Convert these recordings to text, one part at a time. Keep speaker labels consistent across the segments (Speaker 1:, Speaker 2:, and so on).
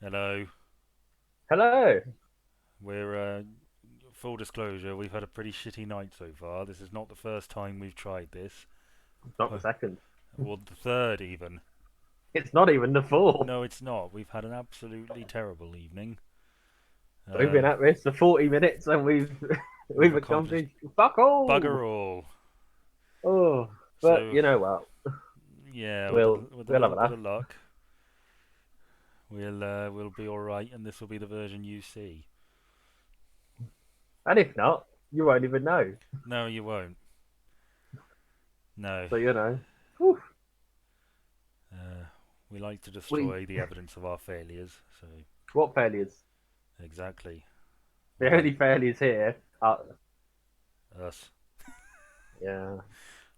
Speaker 1: Hello.
Speaker 2: Hello.
Speaker 1: We're full disclosure. We've had a pretty shitty night so far. This is not the first time we've tried this,
Speaker 2: It's not the second.
Speaker 1: or the third even.
Speaker 2: It's not even the fourth.
Speaker 1: No, it's not. We've had an absolutely terrible evening.
Speaker 2: We've been
Speaker 1: Um,
Speaker 2: at this for 40 minutes and we've
Speaker 1: we've
Speaker 2: we've
Speaker 1: accomplished
Speaker 2: accomplished fuck all.
Speaker 1: bugger all.
Speaker 2: Oh, but
Speaker 1: So
Speaker 2: you know what?
Speaker 1: yeah, with a
Speaker 2: We'll have
Speaker 1: little
Speaker 2: a
Speaker 1: bit
Speaker 2: laugh.
Speaker 1: of luck, we'll be all right, and this will be the version you see.
Speaker 2: And if not, you won't even know.
Speaker 1: No, you won't. No.
Speaker 2: So whew,
Speaker 1: Uh, we like to
Speaker 2: we
Speaker 1: destroy the evidence of our failures. So
Speaker 2: what failures?
Speaker 1: exactly.
Speaker 2: The
Speaker 1: Well,
Speaker 2: only failures here are
Speaker 1: us.
Speaker 2: yeah.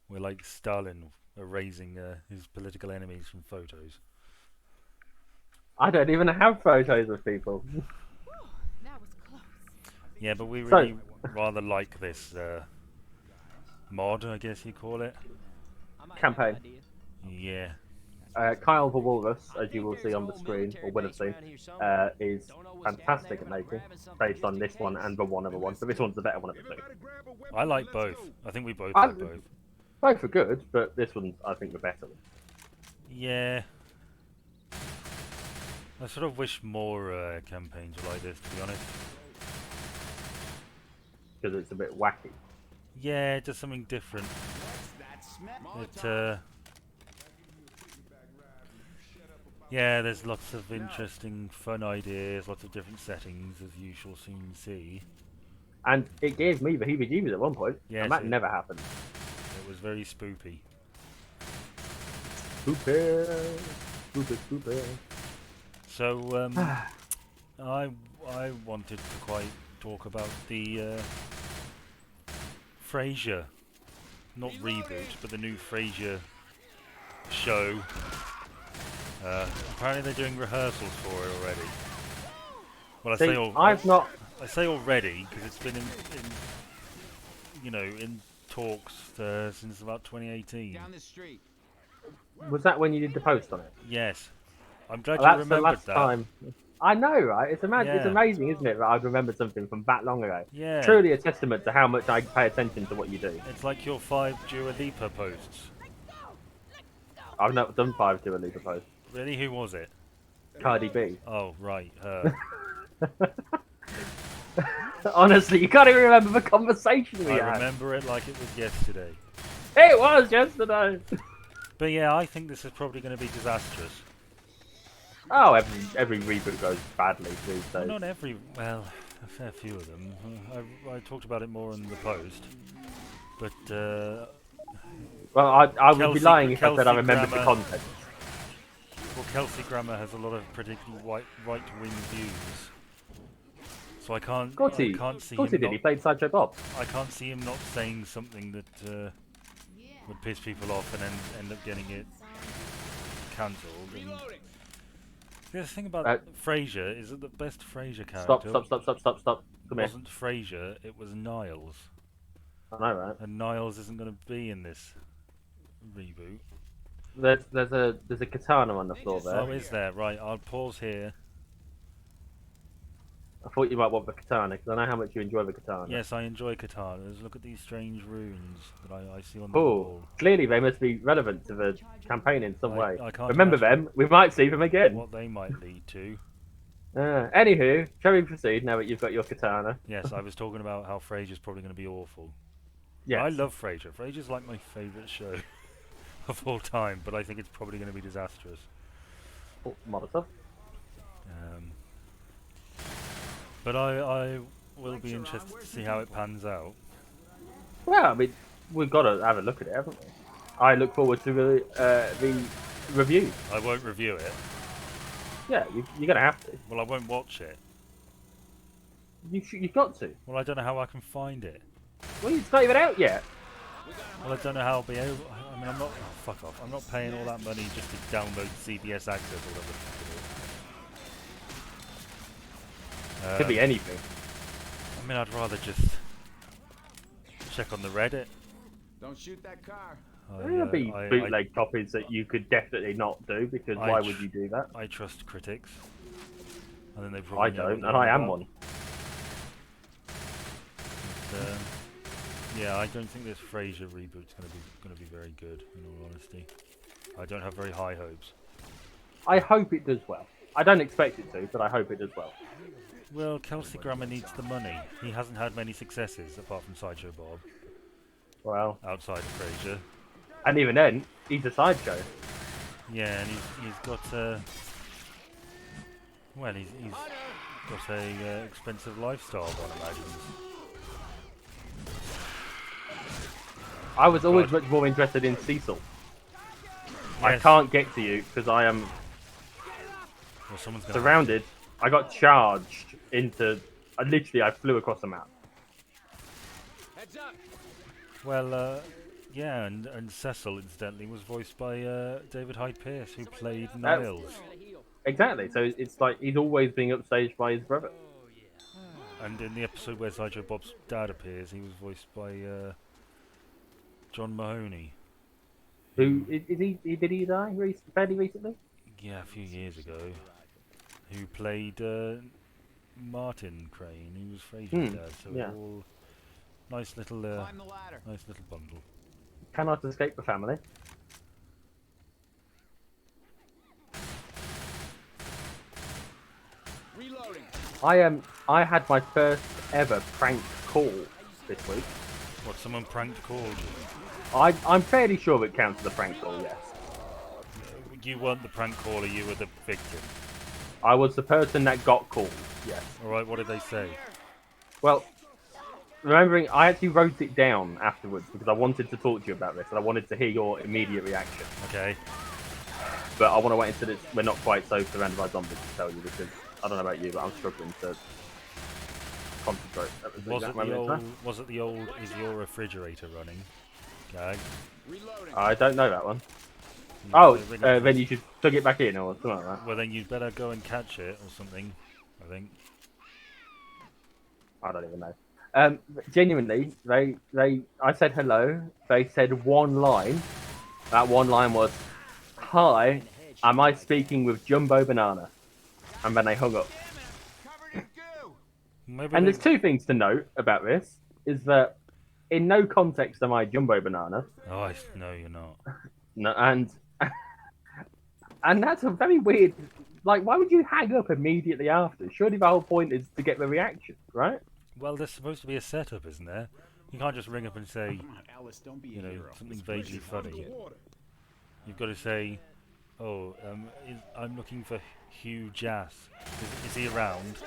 Speaker 1: We're like Stalin erasing his political enemies from photos.
Speaker 2: I don't even have photos of people.
Speaker 3: That was close.
Speaker 1: Yeah, but we
Speaker 2: So
Speaker 1: really rather like this mod, I guess you call it.
Speaker 2: campaign.
Speaker 1: Yeah.
Speaker 2: Kyle the Walrus, as you will see on the screen, or will have seen, is fantastic at making, based on this one and the one other one. But this one's the better one of the two.
Speaker 1: I like both. I think we both
Speaker 2: I,
Speaker 1: like both.
Speaker 2: both are good, but this one's, I think, the better one.
Speaker 1: Yeah. I sort of wish more campaigns were like this, to be honest.
Speaker 2: Because it's a bit wacky.
Speaker 1: Yeah, just something different. It, yeah, there's lots of interesting, fun ideas, lots of different settings, as you shall soon see.
Speaker 2: And it gave me the heebie-jeebies at one point, and
Speaker 1: Yes,
Speaker 2: that
Speaker 1: it
Speaker 2: never happened.
Speaker 1: was very spoopy.
Speaker 2: Spooper, spooper, spooper.
Speaker 1: So, I wanted to quite talk about the Frasier, not reboot, but the new Frasier show. Apparently they're doing rehearsals for it already. Well,
Speaker 2: See, I've not.
Speaker 1: I say already because it's been in talks since about 2018.
Speaker 3: Down the street.
Speaker 2: Was that when you did the post on it?
Speaker 1: Yes, I'm glad you
Speaker 2: That's the
Speaker 1: remembered
Speaker 2: last
Speaker 1: that.
Speaker 2: time. I know, right? It's
Speaker 1: Yeah,
Speaker 2: amazing, isn't it, that I've remembered something from that long ago.
Speaker 1: yeah.
Speaker 2: Truly a testament to how much I pay attention to what you do.
Speaker 1: It's like your 5 Dua Lipa posts.
Speaker 2: I've not done 5 Dua Lipa posts.
Speaker 1: Really, who was it?
Speaker 2: Cardi B.
Speaker 1: Oh, right, her.
Speaker 2: Honestly, you can't even remember the conversation we
Speaker 1: I
Speaker 2: had.
Speaker 1: remember it like it was yesterday.
Speaker 2: It was yesterday.
Speaker 1: But yeah, I think this is probably going to be disastrous.
Speaker 2: Oh, every reboot goes badly these
Speaker 1: Well,
Speaker 2: days.
Speaker 1: not every, well, a fair few of them. I talked about it more in the post, but
Speaker 2: Well, I would be
Speaker 1: Kelsey,
Speaker 2: lying if I said I
Speaker 1: Kelsey
Speaker 2: remembered the
Speaker 1: Grammer,
Speaker 2: content.
Speaker 1: well, Kelsey Grammer has a lot of particularly right-wing views, so I can't,
Speaker 2: Of course
Speaker 1: I
Speaker 2: he,
Speaker 1: can't
Speaker 2: of
Speaker 1: see
Speaker 2: course he
Speaker 1: him
Speaker 2: did.
Speaker 1: not,
Speaker 2: He played Sideshow Bob.
Speaker 1: I can't see him not saying something that would piss people off and then end up getting it cancelled. And the thing about
Speaker 2: Uh,
Speaker 1: Frasier is that the best Frasier
Speaker 2: Stop,
Speaker 1: character
Speaker 2: stop, stop, stop, stop, stop. Come here.
Speaker 1: wasn't Frasier, it was Niles.
Speaker 2: I know, right?
Speaker 1: And Niles isn't going to be in this reboot.
Speaker 2: There's a katana on the floor there.
Speaker 1: Oh, is there? Right, I'll pause here.
Speaker 2: I thought you might want the katana because I know how much you enjoy the katana.
Speaker 1: Yes, I enjoy katanas. Look at these strange runes that I see on the
Speaker 2: Oh,
Speaker 1: wall.
Speaker 2: clearly they must be relevant to the campaign in some way.
Speaker 1: I can't
Speaker 2: Remember
Speaker 1: imagine
Speaker 2: them? We might see them again.
Speaker 1: what they might lead to.
Speaker 2: Anywho, shall we proceed now that you've got your katana?
Speaker 1: Yes, I was talking about how Frasier's probably going to be awful.
Speaker 2: Yes.
Speaker 1: I love Frasier. Frasier's like my favourite show of all time, but I think it's probably going to be disastrous.
Speaker 2: Oh, Molotov.
Speaker 1: Um, but I will be interested to see how it pans out.
Speaker 2: Well, I mean, we've got to have a look at it, haven't we? I look forward to the review.
Speaker 1: I won't review it.
Speaker 2: Yeah, you're gonna have to.
Speaker 1: Well, I won't watch it.
Speaker 2: You've got to.
Speaker 1: Well, I don't know how I can find it.
Speaker 2: Well, it's not even out yet.
Speaker 1: Well, I don't know how I'll be able. I mean, I'm not. Oh, fuck off. I'm not paying all that money just to download CBS Access or whatever.
Speaker 2: Could be anything.
Speaker 1: I mean, I'd rather just check on the Reddit.
Speaker 3: Don't shoot that car.
Speaker 2: There'll be bootleg copies that you could definitely not do because why would you do that?
Speaker 1: I trust critics. And then they probably
Speaker 2: I don't, and I am one.
Speaker 1: But, yeah, I don't think this Frasier reboot's gonna be very good. In all honesty, I don't have very high hopes.
Speaker 2: I hope it does well. I don't expect it to, but I hope it does well.
Speaker 1: Well, Kelsey Grammer needs the money. He hasn't had many successes apart from Sideshow Bob.
Speaker 2: Well,
Speaker 1: Outside of Frasier.
Speaker 2: and even then, he's a sideshow.
Speaker 1: Yeah, and he's got well, he's got a expensive lifestyle, one imagines.
Speaker 2: I was always much more interested in Cecil.
Speaker 1: Yes.
Speaker 2: I can't get to you because I am
Speaker 1: Well, someone's gonna
Speaker 2: surrounded. I got charged into. I flew across the map.
Speaker 3: Heads up.
Speaker 1: Well, yeah, and Cecil, incidentally, was voiced by David Hyde Pierce, who played Niles.
Speaker 2: Exactly. So it's like he's always being upstaged by his brother.
Speaker 1: And in the episode where Sideshow Bob's dad appears, he was voiced by John Mahoney.
Speaker 2: Who is he? Did he die fairly recently?
Speaker 1: Yeah, a few years ago. Who played Martin Crane, who was Frasier's dad. So
Speaker 2: yeah.
Speaker 1: all nice little
Speaker 3: Climb the ladder.
Speaker 1: nice little bundle.
Speaker 2: Cannot escape the family.
Speaker 3: Reloading.
Speaker 2: I had my first ever prank call this week.
Speaker 1: What, someone pranked called you?
Speaker 2: I'm fairly sure it counts as a prank call. Yes.
Speaker 1: You weren't the prank caller, you were the victim.
Speaker 2: I was the person that got called. Yes.
Speaker 1: Alright, what did they say?
Speaker 2: Well, remembering, I actually wrote it down afterwards because I wanted to talk to you about this and I wanted to hear your immediate reaction.
Speaker 1: Okay.
Speaker 2: But I want to wait until we're not quite so surrounded by zombies to tell you because I don't know about you, but I'm struggling to concentrate.
Speaker 1: Was it the old is your refrigerator running gag?
Speaker 3: Reloading.
Speaker 2: I don't know that one.
Speaker 1: You
Speaker 2: Oh,
Speaker 1: better ring it
Speaker 2: then you should plug it back in or something like that.
Speaker 1: Well, then you'd better go and catch it or something, I think.
Speaker 2: I don't even know. Genuinely, I said hello. They said one line. That one line was, "Hi, am I speaking with Jumbo Banana?" And then they hung up.
Speaker 3: Covered in goo.
Speaker 1: Maybe
Speaker 2: And there's two things to note about this: is that in no context am I Jumbo Banana.
Speaker 1: Oh, no, you're not.
Speaker 2: No, and that's a very weird. Like, why would you hang up immediately after? Surely the whole point is to get the reaction, right?
Speaker 1: Well, there's supposed to be a setup, isn't there? You can't just ring up and say,
Speaker 3: Come on, Alice, don't be
Speaker 1: you
Speaker 3: a
Speaker 1: know,
Speaker 3: hero.
Speaker 1: something vaguely funny. You've got to say, "Oh, I'm looking for Hugh Jass. Is he around?"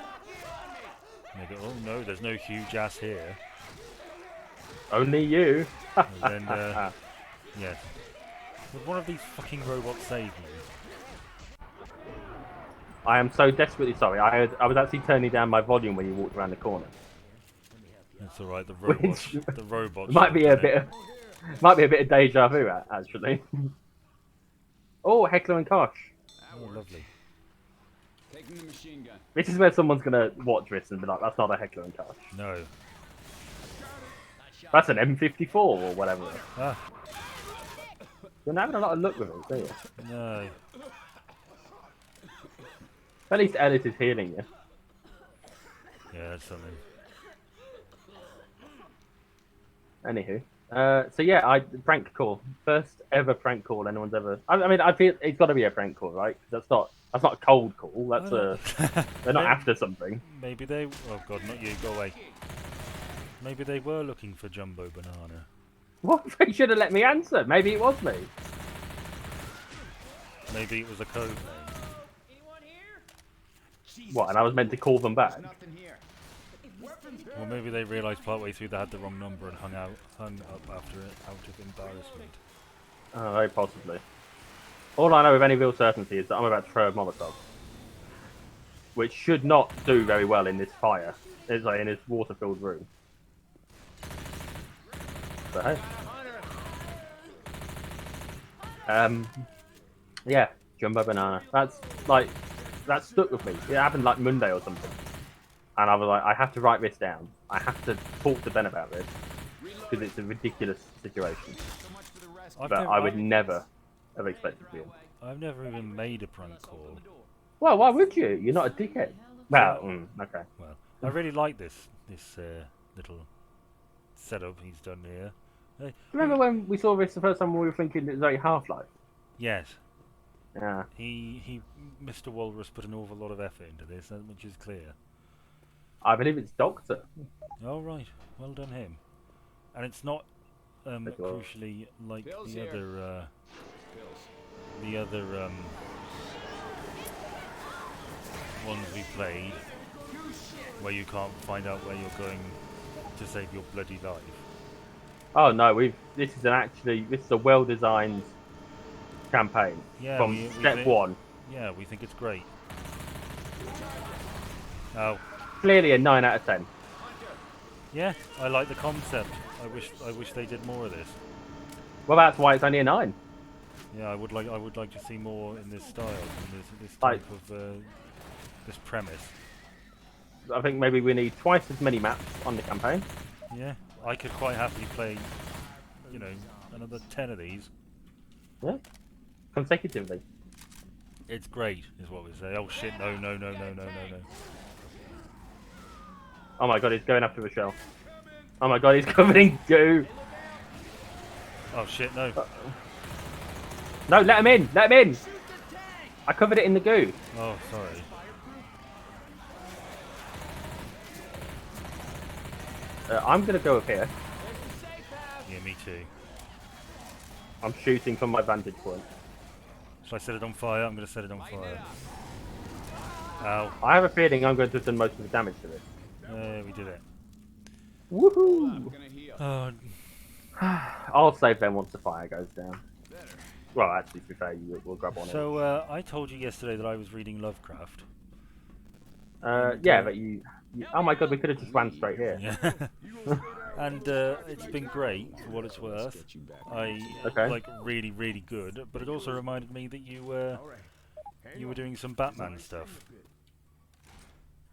Speaker 1: And they go, "Oh no, there's no Hugh Jass here."
Speaker 2: Only you.
Speaker 1: And then, yes. Would one of these fucking robots save me?
Speaker 2: I am so desperately sorry. I was actually turning down my volume when you walked around the corner.
Speaker 1: That's all right. The robots. The robots.
Speaker 2: might be a bit of deja vu actually. Oh, Heckler and Koch.
Speaker 1: Oh, lovely.
Speaker 3: Taking the machine gun.
Speaker 2: This is where someone's gonna watch this and be like, "That's not a Heckler and Koch.
Speaker 1: No.
Speaker 2: That's an M54 or whatever."
Speaker 1: Ah,
Speaker 2: You're not having a lot of luck with it, do you?
Speaker 1: no.
Speaker 2: At least Ellis is healing you.
Speaker 1: Yeah, that's something.
Speaker 2: Anywho, so yeah, prank call. First ever prank call anyone's ever. I mean, I feel it's got to be a prank call, right? That's not a cold call. That's they're not after something.
Speaker 1: Maybe they. Oh God, not you. Go away. Maybe they were looking for Jumbo Banana.
Speaker 2: What? They should have let me answer. Maybe it was me.
Speaker 1: Maybe it was a code name.
Speaker 3: Anyone here?
Speaker 2: What? And I was meant to call them back.
Speaker 3: There's nothing here.
Speaker 1: Or maybe they realised partway through they had the wrong number and hung up after it out of embarrassment.
Speaker 2: Oh, very possibly. All I know with any real certainty is that I'm about to throw a Molotov, which should not do very well in this fire. It's like in this water-filled room. But hey. Yeah, Jumbo Banana. That stuck with me. It happened like Monday or something. And I was like, I have to write this down. I have to talk to Ben about this. Because it's a ridiculous situation. But I would never have expected to be in.
Speaker 1: I've never even made a prank call.
Speaker 2: Well, why would you? You're not a dickhead. Well, okay.
Speaker 1: Well, I really like this little setup he's done here.
Speaker 2: Remember when we saw this the first time we were thinking it was like Half-Life?
Speaker 1: Yes,
Speaker 2: Yeah.
Speaker 1: Mr. Walrus put an awful lot of effort into this, which is clear.
Speaker 2: I believe it's Doctor.
Speaker 1: Oh right, well done him. And it's not
Speaker 2: That's all.
Speaker 1: crucially like
Speaker 3: Bill's
Speaker 1: the
Speaker 3: here.
Speaker 1: other
Speaker 3: Bills.
Speaker 1: ones we played, where you can't find out where you're going to save your bloody life.
Speaker 2: Oh no, this is a well-designed campaign
Speaker 1: Yeah,
Speaker 2: from
Speaker 1: we
Speaker 2: step
Speaker 1: think-
Speaker 2: one.
Speaker 1: Yeah, we think it's great. Oh,
Speaker 2: Clearly a 9 out of 10.
Speaker 1: yeah, I like the concept. I wish they did more of this.
Speaker 2: Well, that's why it's only a 9.
Speaker 1: Yeah, I would like to see more in this style, in this
Speaker 2: Like-
Speaker 1: type of this premise.
Speaker 2: I think maybe we need twice as many maps on the campaign.
Speaker 1: Yeah, I could quite happily play, another 10 of these.
Speaker 2: Yeah, consecutively.
Speaker 1: It's great, is what we say. Oh shit! No!
Speaker 2: Oh my god, he's going after the shell. Oh my god, he's covered in goo.
Speaker 1: Oh shit! No!
Speaker 2: No, let him in! Let him in! I covered it in the goo.
Speaker 1: Oh, sorry.
Speaker 2: I'm gonna go up here.
Speaker 1: Yeah, me too.
Speaker 2: I'm shooting from my vantage point.
Speaker 1: Shall I set it on fire? I'm going to set it on fire. Ow!
Speaker 2: I have a feeling I'm going to have done most of the damage to this.
Speaker 1: We did it.
Speaker 2: Woohoo!
Speaker 3: I'm gonna heal.
Speaker 1: Oh,
Speaker 2: I'll save them once the fire goes down. Well, actually, to be fair, we'll grab one.
Speaker 1: so I told you yesterday that I was reading Lovecraft.
Speaker 2: Yeah, but you. Oh my god, we could have just ran straight here.
Speaker 1: Yeah. And it's been great for what it's worth.
Speaker 2: Okay.
Speaker 1: Like really, really good. But it also reminded me that you were doing some Batman stuff.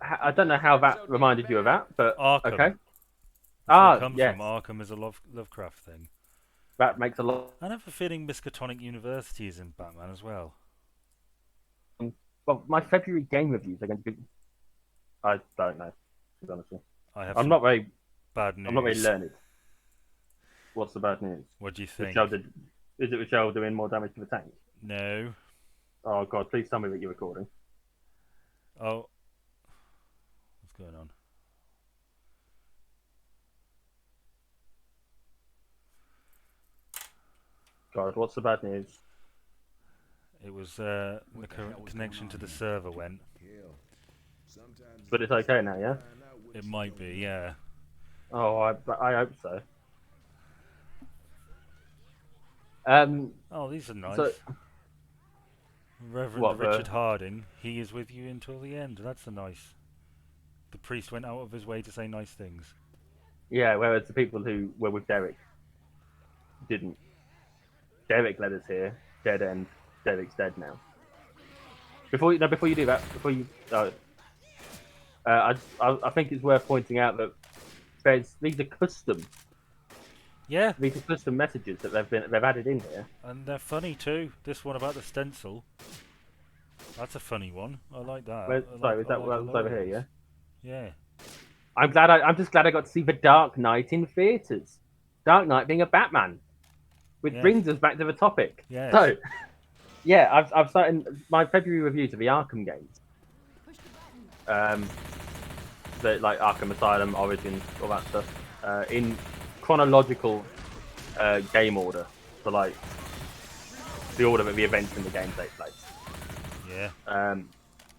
Speaker 2: I don't know how that reminded you of that, but
Speaker 1: Arkham.
Speaker 2: okay.
Speaker 1: That's where it comes
Speaker 2: yes,
Speaker 1: from. Arkham is a Lovecraft thing.
Speaker 2: that makes a lot.
Speaker 1: I have a feeling Miskatonic University is in Batman as well.
Speaker 2: Well, my February game reviews are going to be. I don't know. To be honest with you.
Speaker 1: I have
Speaker 2: I'm
Speaker 1: some
Speaker 2: not very.
Speaker 1: bad news.
Speaker 2: I'm not very learned. What's the bad news?
Speaker 1: What do you think?
Speaker 2: Is it Rochelle doing more damage to the tank?
Speaker 1: No.
Speaker 2: Oh god, please tell me that you're recording.
Speaker 1: Oh. What's going on?
Speaker 2: God, what's the bad news?
Speaker 1: It was the connection to the server went.
Speaker 2: But it's okay now, yeah?
Speaker 1: It might be, yeah.
Speaker 2: Oh, I hope so.
Speaker 1: Oh, these are nice.
Speaker 2: So-
Speaker 1: Reverend
Speaker 2: What,
Speaker 1: Richard Harding, he is with you until the end. That's a nice. The priest went out of his way to say nice things.
Speaker 2: Yeah, whereas the people who were with Derek didn't. Derek led us here. Dead end. Derek's dead now. Before you do that, I think it's worth pointing out that these are custom.
Speaker 1: Yeah,
Speaker 2: These are custom messages that they've added in here.
Speaker 1: and they're funny too. This one about the stencil. That's a funny one. I like that.
Speaker 2: Sorry, is that what was over here? Yeah.
Speaker 1: Yeah.
Speaker 2: I'm just glad I got to see The Dark Knight in theaters. Dark Knight being a Batman, which
Speaker 1: Yes.
Speaker 2: brings us back to the topic.
Speaker 1: Yes.
Speaker 2: So, yeah, I've started my February reviews of the Arkham games. Like Arkham Asylum, Origins, all that stuff, in chronological game order, so like the order that the events in the game take place.
Speaker 1: Yeah.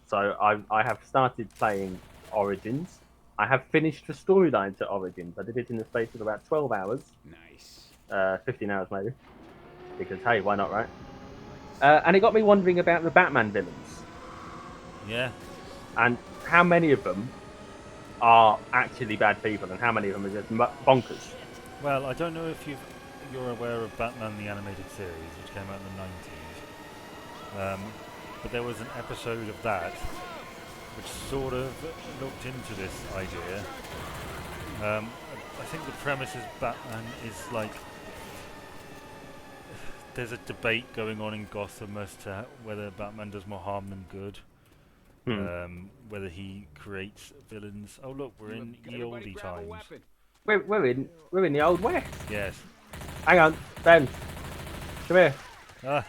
Speaker 2: So I have started playing Origins. I have finished the storyline to Origins. I did it in the space of about 12 hours.
Speaker 3: Nice.
Speaker 2: 15 hours maybe. Because, hey, why not, right? And it got me wondering about the Batman villains.
Speaker 1: Yeah.
Speaker 2: And how many of them are actually bad people and how many of them are just bonkers.
Speaker 1: Well, I don't know if you're aware of Batman the Animated Series, which came out in the 90s. But there was an episode of that which sort of looked into this idea. I think the premise is Batman is like... There's a debate going on in Gotham as to whether Batman does more harm than good. Whether he creates villains. Oh look, we're in ye
Speaker 3: Everybody
Speaker 1: olde
Speaker 3: grab a
Speaker 1: times.
Speaker 3: weapon.
Speaker 2: We're in the old west.
Speaker 1: Yes.
Speaker 2: Hang on, Ben. Come here.
Speaker 1: Ah.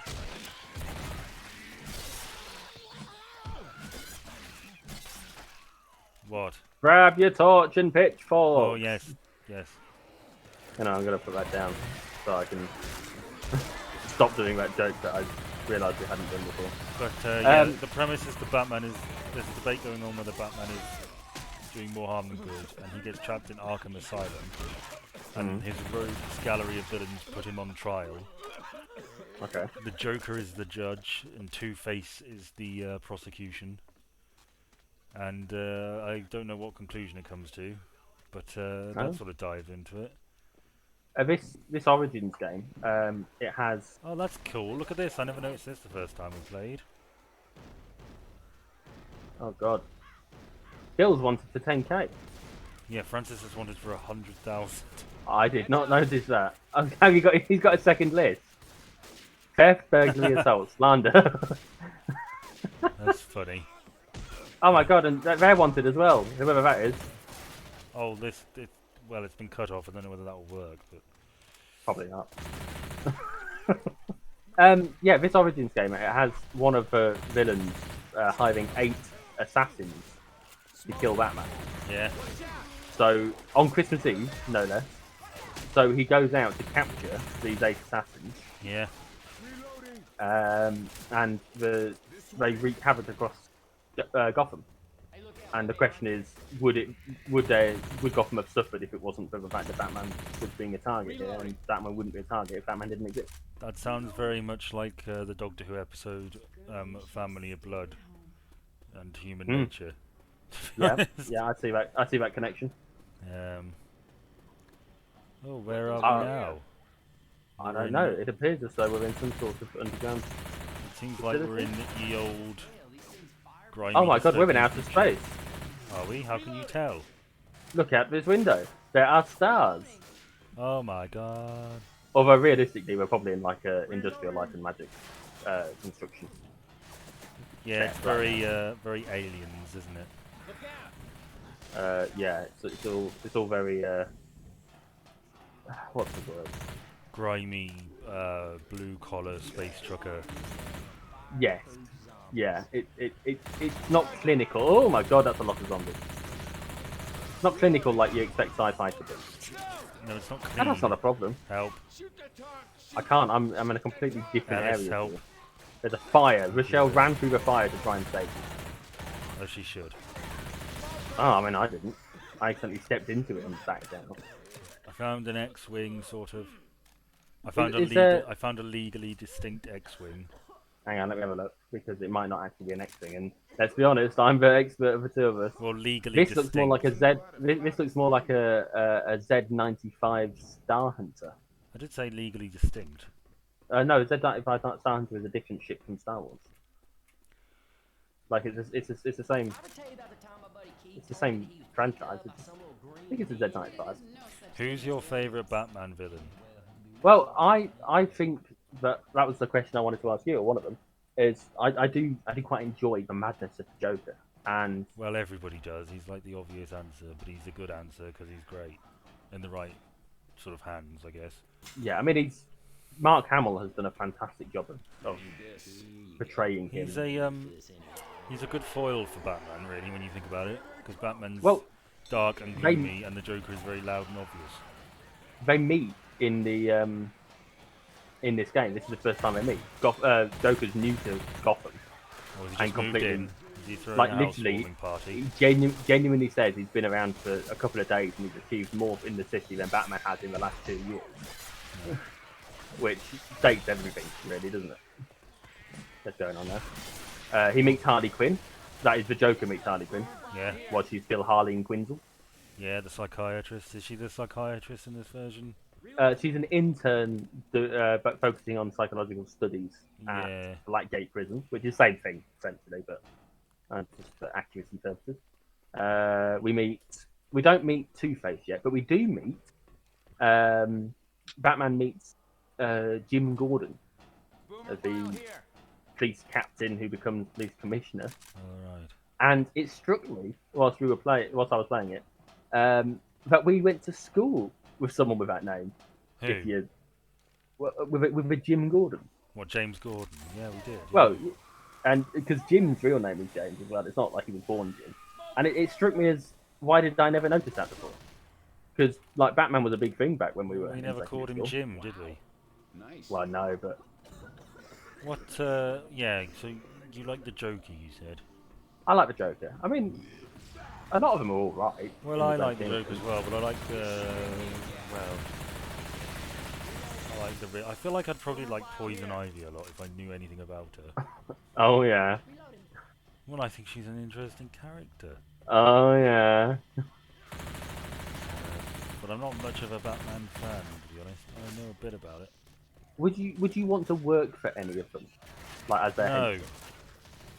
Speaker 1: What?
Speaker 2: Grab your torch and pitchfork.
Speaker 1: Oh yes, yes.
Speaker 2: And I'm gonna put that down so I can stop doing that joke that I realised we hadn't done before.
Speaker 1: But yeah, the premise is there's a debate going on whether Batman is doing more harm than good, and he gets trapped in Arkham Asylum, and his rogues gallery of villains put him on trial.
Speaker 2: Okay.
Speaker 1: The Joker is the judge, and Two-Face is the prosecution. And I don't know what conclusion it comes to, but that sort of dives into it.
Speaker 2: This Origins game, it has.
Speaker 1: Oh, that's cool. Look at this. I never noticed this the first time we played.
Speaker 2: Oh god. Bill's wanted for 10k.
Speaker 1: Yeah, Francis has wanted for 100,000.
Speaker 2: I did not notice that. Oh, have you got? He's got a second list. Theft, burglary, assault, slander.
Speaker 1: That's funny.
Speaker 2: Oh my god, and they're wanted as well. Whoever that is.
Speaker 1: Oh, well, it's been cut off. I don't know whether that will work, but
Speaker 2: Probably not. Yeah, this Origins game, it has one of the villains hiring 8 assassins to kill Batman.
Speaker 1: yeah.
Speaker 2: So, on Christmas Eve, no less. So he goes out to capture these 8 assassins,
Speaker 1: Yeah.
Speaker 2: and they wreak havoc across Gotham. And the question is, would Gotham have suffered if it wasn't for the fact that Batman was being a target here, and Batman wouldn't be a target if Batman didn't exist?
Speaker 1: That sounds very much like the Doctor Who episode, Family of Blood and Human Nature.
Speaker 2: Yeah, yeah, I see that connection.
Speaker 1: Oh, where are we now?
Speaker 2: I don't know. It appears as though we're in some sort of underground.
Speaker 1: It seems like we're in the old grimy.
Speaker 2: Oh my god, we're in
Speaker 1: dystopian
Speaker 2: outer
Speaker 1: future.
Speaker 2: space.
Speaker 1: Are we? How can you tell?
Speaker 2: Look out this window. There are stars.
Speaker 1: Oh my god.
Speaker 2: Although realistically, we're probably in like a industrial light and magic construction.
Speaker 1: Yeah, it's very very aliens, isn't it?
Speaker 2: Yeah, it's all very what's the word?
Speaker 1: Grimy, blue collar space trucker.
Speaker 2: Yes. Yeah, it's not clinical. Oh my god, that's a lot of zombies. It's not clinical like you expect sci-fi to be.
Speaker 1: No, it's not
Speaker 2: And
Speaker 1: clean.
Speaker 2: that's not a problem.
Speaker 1: Help.
Speaker 2: I can't. I'm in a completely different
Speaker 1: Alice,
Speaker 2: area.
Speaker 1: help.
Speaker 2: Here. There's a fire. Rochelle ran through the fire to try and save me.
Speaker 1: Oh, she should.
Speaker 2: Oh, I mean, I didn't. I accidentally stepped into it and backed down.
Speaker 1: I found an X-wing, sort of. I found a legally distinct X-wing.
Speaker 2: Hang on, let me have a look, because it might not actually be an X-wing. And let's be honest, I'm the expert of the two of us.
Speaker 1: Well, legally
Speaker 2: This
Speaker 1: distinct.
Speaker 2: looks more like a Z. This looks more like a Z95 Star Hunter.
Speaker 1: I did say legally distinct.
Speaker 2: No, Z95 Star Hunter is a different ship from Star Wars. Like it's the same. It's the same franchise. I think it's a Z95.
Speaker 1: Who's your favourite Batman villain?
Speaker 2: Well, I think that was the question I wanted to ask you, or one of them. Is I do quite enjoy the madness of the Joker, and
Speaker 1: Well, everybody does. He's like the obvious answer, but he's a good answer because he's great. In the right sort of hands, I guess.
Speaker 2: yeah, I mean Mark Hamill has done a fantastic job of portraying him.
Speaker 1: He's a good foil for Batman, really, when you think about it. Because Batman's
Speaker 2: Well,
Speaker 1: dark and gloomy, and the Joker is very loud and obvious.
Speaker 2: they meet in the in this game. This is the first time they meet. Joker's new to Gotham,
Speaker 1: Or he
Speaker 2: and
Speaker 1: just moved
Speaker 2: completely
Speaker 1: in. Is he throwing
Speaker 2: like
Speaker 1: a
Speaker 2: literally
Speaker 1: housewarming party?
Speaker 2: he genuinely says he's been around for a couple of days and he's achieved more in the city than Batman has in the last 2 years. Which states everything, really, doesn't it? What's going on there? He meets Harley Quinn. That is the Joker meets Harley Quinn.
Speaker 1: Yeah.
Speaker 2: While she's still Harleen Quinzel.
Speaker 1: Yeah, the psychiatrist. Is she the psychiatrist in this version?
Speaker 2: She's an intern but focusing on psychological studies at
Speaker 1: Yeah.
Speaker 2: Blackgate Prison, which is the same thing, essentially, but just for accuracy purposes. We don't meet Two-Face yet, but we do meet Batman meets Jim Gordon, the police captain who becomes police commissioner.
Speaker 1: Alright.
Speaker 2: And it struck me whilst I was playing it, that we went to school with someone with that name.
Speaker 1: Who?
Speaker 2: If you, with a Jim Gordon.
Speaker 1: What, James Gordon? Yeah, we did. Yeah.
Speaker 2: Well, and because Jim's real name is James as well. It's not like he was born Jim. And it struck me as, why did I never notice that before? Because like Batman was a big thing back when we were.
Speaker 1: We
Speaker 2: in
Speaker 1: never
Speaker 2: secondary
Speaker 1: called him
Speaker 2: school.
Speaker 1: Jim, did we?
Speaker 3: Nice.
Speaker 2: Well, no, but
Speaker 1: What, yeah, so you like the Joker, you said?
Speaker 2: I like the Joker. I mean, a lot of them are all right.
Speaker 1: Well,
Speaker 2: in
Speaker 1: I
Speaker 2: same
Speaker 1: like the
Speaker 2: thing.
Speaker 1: Joker as well, but I like the... well... I like the... I feel like I'd probably like Poison Ivy a lot if I knew anything about her.
Speaker 2: Oh yeah.
Speaker 1: Well, I think she's an interesting character.
Speaker 2: Oh yeah.
Speaker 1: But I'm not much of a Batman fan, to be honest. I know a bit about it.
Speaker 2: Would you want to work for any of them, like as their
Speaker 1: No.
Speaker 2: henchman?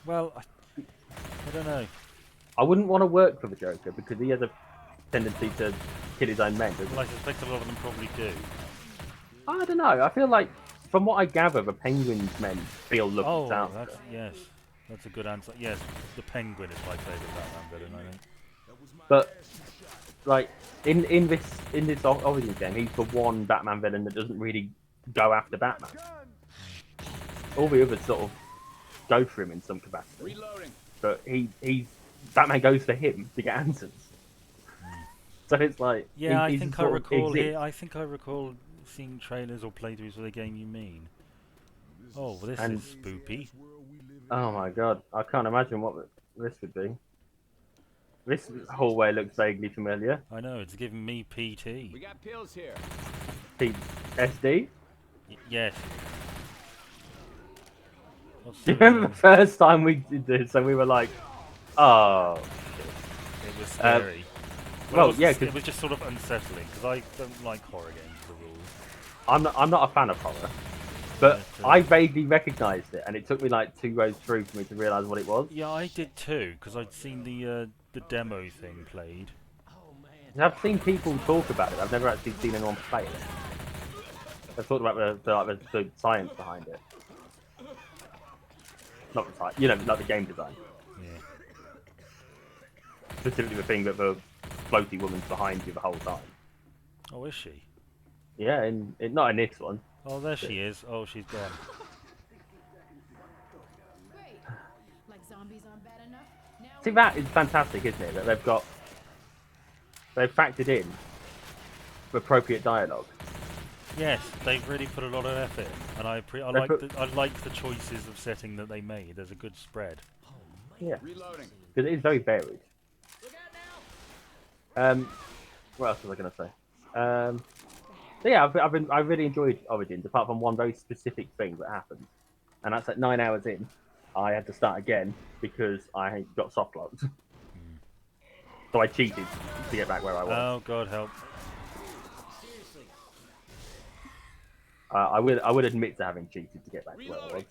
Speaker 1: Well, I don't know.
Speaker 2: I wouldn't want to work for the Joker because he has a tendency to kill his own men. Doesn't
Speaker 1: Well, I
Speaker 2: he?
Speaker 1: suspect a lot of them probably do.
Speaker 2: I don't know. I feel like, from what I gather, the Penguin's men feel looked
Speaker 1: Oh,
Speaker 2: after.
Speaker 1: that's... yes. That's a good answer. Yes, the Penguin is my favourite Batman villain, I think.
Speaker 2: But like in this Origins game, he's the one Batman villain that doesn't really go after Batman. All the others sort of go for him in some capacity,
Speaker 3: Reloading.
Speaker 2: but Batman goes for him to get answers. So it's like
Speaker 1: Yeah, I
Speaker 2: he's
Speaker 1: think I
Speaker 2: sort of
Speaker 1: recall
Speaker 2: exists.
Speaker 1: here. I think I recall seeing trailers or playthroughs of the game you mean. Oh, well, this
Speaker 2: And-
Speaker 1: is spoopy.
Speaker 2: Oh my god, I can't imagine what this would be. This hallway looks vaguely familiar.
Speaker 1: I know, it's giving me
Speaker 3: We
Speaker 1: PT.
Speaker 3: got pills here.
Speaker 2: SD?
Speaker 1: Yes. What's
Speaker 2: Do you
Speaker 1: the-
Speaker 2: remember the first time we did this and we were like, oh.
Speaker 1: It was scary.
Speaker 2: well,
Speaker 1: it was,
Speaker 2: yeah, 'cause-
Speaker 1: it was just sort of unsettling because I don't like horror games as a rule.
Speaker 2: I'm not a fan of horror, but
Speaker 1: But,
Speaker 2: I vaguely recognised it and it took me like 2 rows through for me to realise what it was.
Speaker 1: Yeah, I did too because I'd seen the demo thing played.
Speaker 2: I've seen people talk about it, I've never actually seen anyone play it. I've talked about the science behind it. Not the science, like the game design.
Speaker 1: Yeah.
Speaker 2: Specifically the thing that the floaty woman's behind you the whole time.
Speaker 1: Oh, is she?
Speaker 2: Yeah, not in this one.
Speaker 1: Oh, there she is. Oh, she's gone.
Speaker 4: Great. Like zombies aren't bad enough. Now
Speaker 2: See, that is fantastic, isn't it? That they've factored in appropriate dialogue.
Speaker 1: Yes, they've really put a lot of effort in, and I like the choices of setting that they made. There's a good spread.
Speaker 2: Yeah,
Speaker 3: Reloading.
Speaker 2: because it is very varied.
Speaker 3: Look out now.
Speaker 2: What else was I going to say? So yeah, I really enjoyed Origins, apart from one very specific thing that happened, and that's at 9 hours in, I had to start again because I got soft locked. So I cheated to get back where I was.
Speaker 1: Oh, God help.
Speaker 2: I would admit to having cheated to get back to where I was,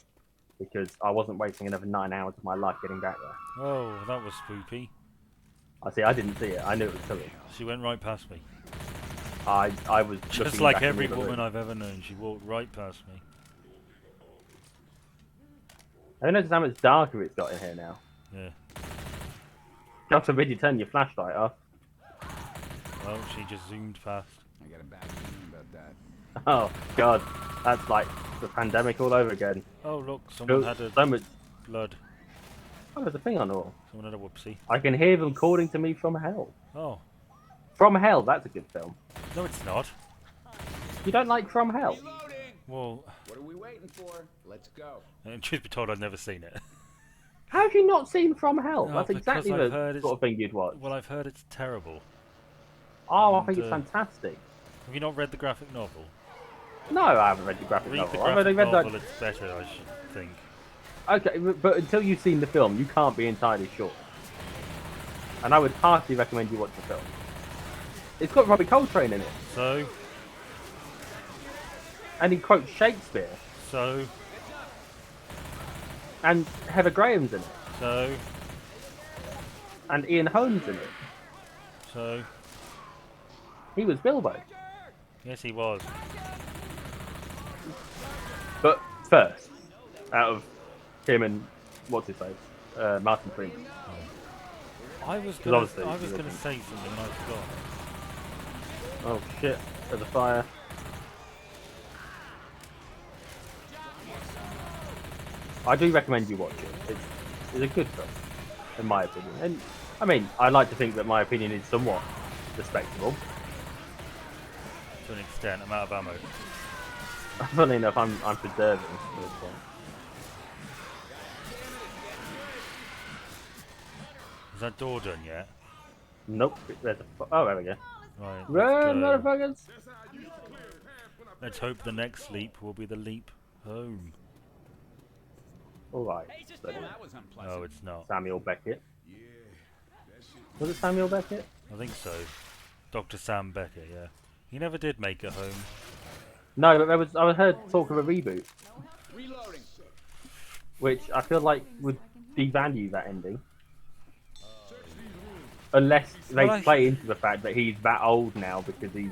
Speaker 2: because I wasn't wasting another 9 hours of my life getting back there.
Speaker 1: Oh, that was spoopy.
Speaker 2: I didn't see it. I knew it was coming.
Speaker 1: She went right past me.
Speaker 2: I was
Speaker 1: Just
Speaker 2: looking
Speaker 1: like
Speaker 2: back in
Speaker 1: every
Speaker 2: the other
Speaker 1: woman
Speaker 2: room.
Speaker 1: I've ever known, she walked right past me.
Speaker 2: I noticed how much darker it's got in here now.
Speaker 1: Yeah.
Speaker 2: God forbid you turn your flashlight off.
Speaker 1: Well, she just zoomed past.
Speaker 3: I got a bad feeling about that.
Speaker 2: Oh God, that's like the pandemic all over again.
Speaker 1: Oh, look, someone had
Speaker 2: So
Speaker 1: a
Speaker 2: much.
Speaker 1: blood.
Speaker 2: Oh, there's a thing on the wall.
Speaker 1: Someone had a whoopsie.
Speaker 2: I can hear them calling to me from hell.
Speaker 1: Oh,
Speaker 2: From Hell, that's a good film.
Speaker 1: no, it's not.
Speaker 2: You don't like From Hell?
Speaker 3: Reloading.
Speaker 1: Well,
Speaker 3: What are we waiting for? Let's go.
Speaker 1: truth be told, I've never seen it.
Speaker 2: How have you not seen From Hell?
Speaker 1: No,
Speaker 2: That's
Speaker 1: because
Speaker 2: exactly
Speaker 1: I've
Speaker 2: the
Speaker 1: heard it's-
Speaker 2: sort of thing you'd watch.
Speaker 1: Well, I've heard it's terrible.
Speaker 2: Oh, I
Speaker 1: and,
Speaker 2: think it's fantastic.
Speaker 1: Have you not read the graphic novel?
Speaker 2: No, I haven't read the graphic
Speaker 1: Read the
Speaker 2: novel. I've only
Speaker 1: graphic
Speaker 2: read
Speaker 1: novel, it's better, I should think.
Speaker 2: Okay, but until you've seen the film, you can't be entirely sure. And I would heartily recommend you watch the film. It's got Robbie Coltrane in it,
Speaker 1: So,
Speaker 2: and he quotes Shakespeare,
Speaker 1: so,
Speaker 2: and Heather Graham's in it,
Speaker 1: so,
Speaker 2: and Ian Holmes in it.
Speaker 1: so.
Speaker 2: He was Bilbo.
Speaker 1: Yes, he was.
Speaker 2: But first, out of him and what's his face, Martin Freeman, obviously
Speaker 1: I was
Speaker 2: you're
Speaker 1: gonna
Speaker 2: looking-
Speaker 1: say something and I forgot.
Speaker 2: Oh shit! There's a fire. I do recommend you watch it. It's a good film, in my opinion. And I mean, I like to think that my opinion is somewhat respectable.
Speaker 1: To an extent, I'm out of ammo.
Speaker 2: Funny enough, I'm preserving. But,
Speaker 1: Is that door done yet?
Speaker 2: nope. There's a. Oh, there we go.
Speaker 1: Right, let's
Speaker 2: Run,
Speaker 1: go.
Speaker 2: motherfuckers!
Speaker 1: Let's hope the next leap will be the leap home.
Speaker 2: All right.
Speaker 3: Well, that was unpleasant.
Speaker 1: No, it's not.
Speaker 2: Samuel Beckett. Was it Samuel Beckett?
Speaker 1: I think so. Dr. Sam Becker, yeah. He never did make it home.
Speaker 2: No, but I heard talk of a reboot,
Speaker 3: Reloading.
Speaker 2: which I feel like would devalue that ending. Unless they
Speaker 1: Well,
Speaker 2: play into the fact that he's that old now because he's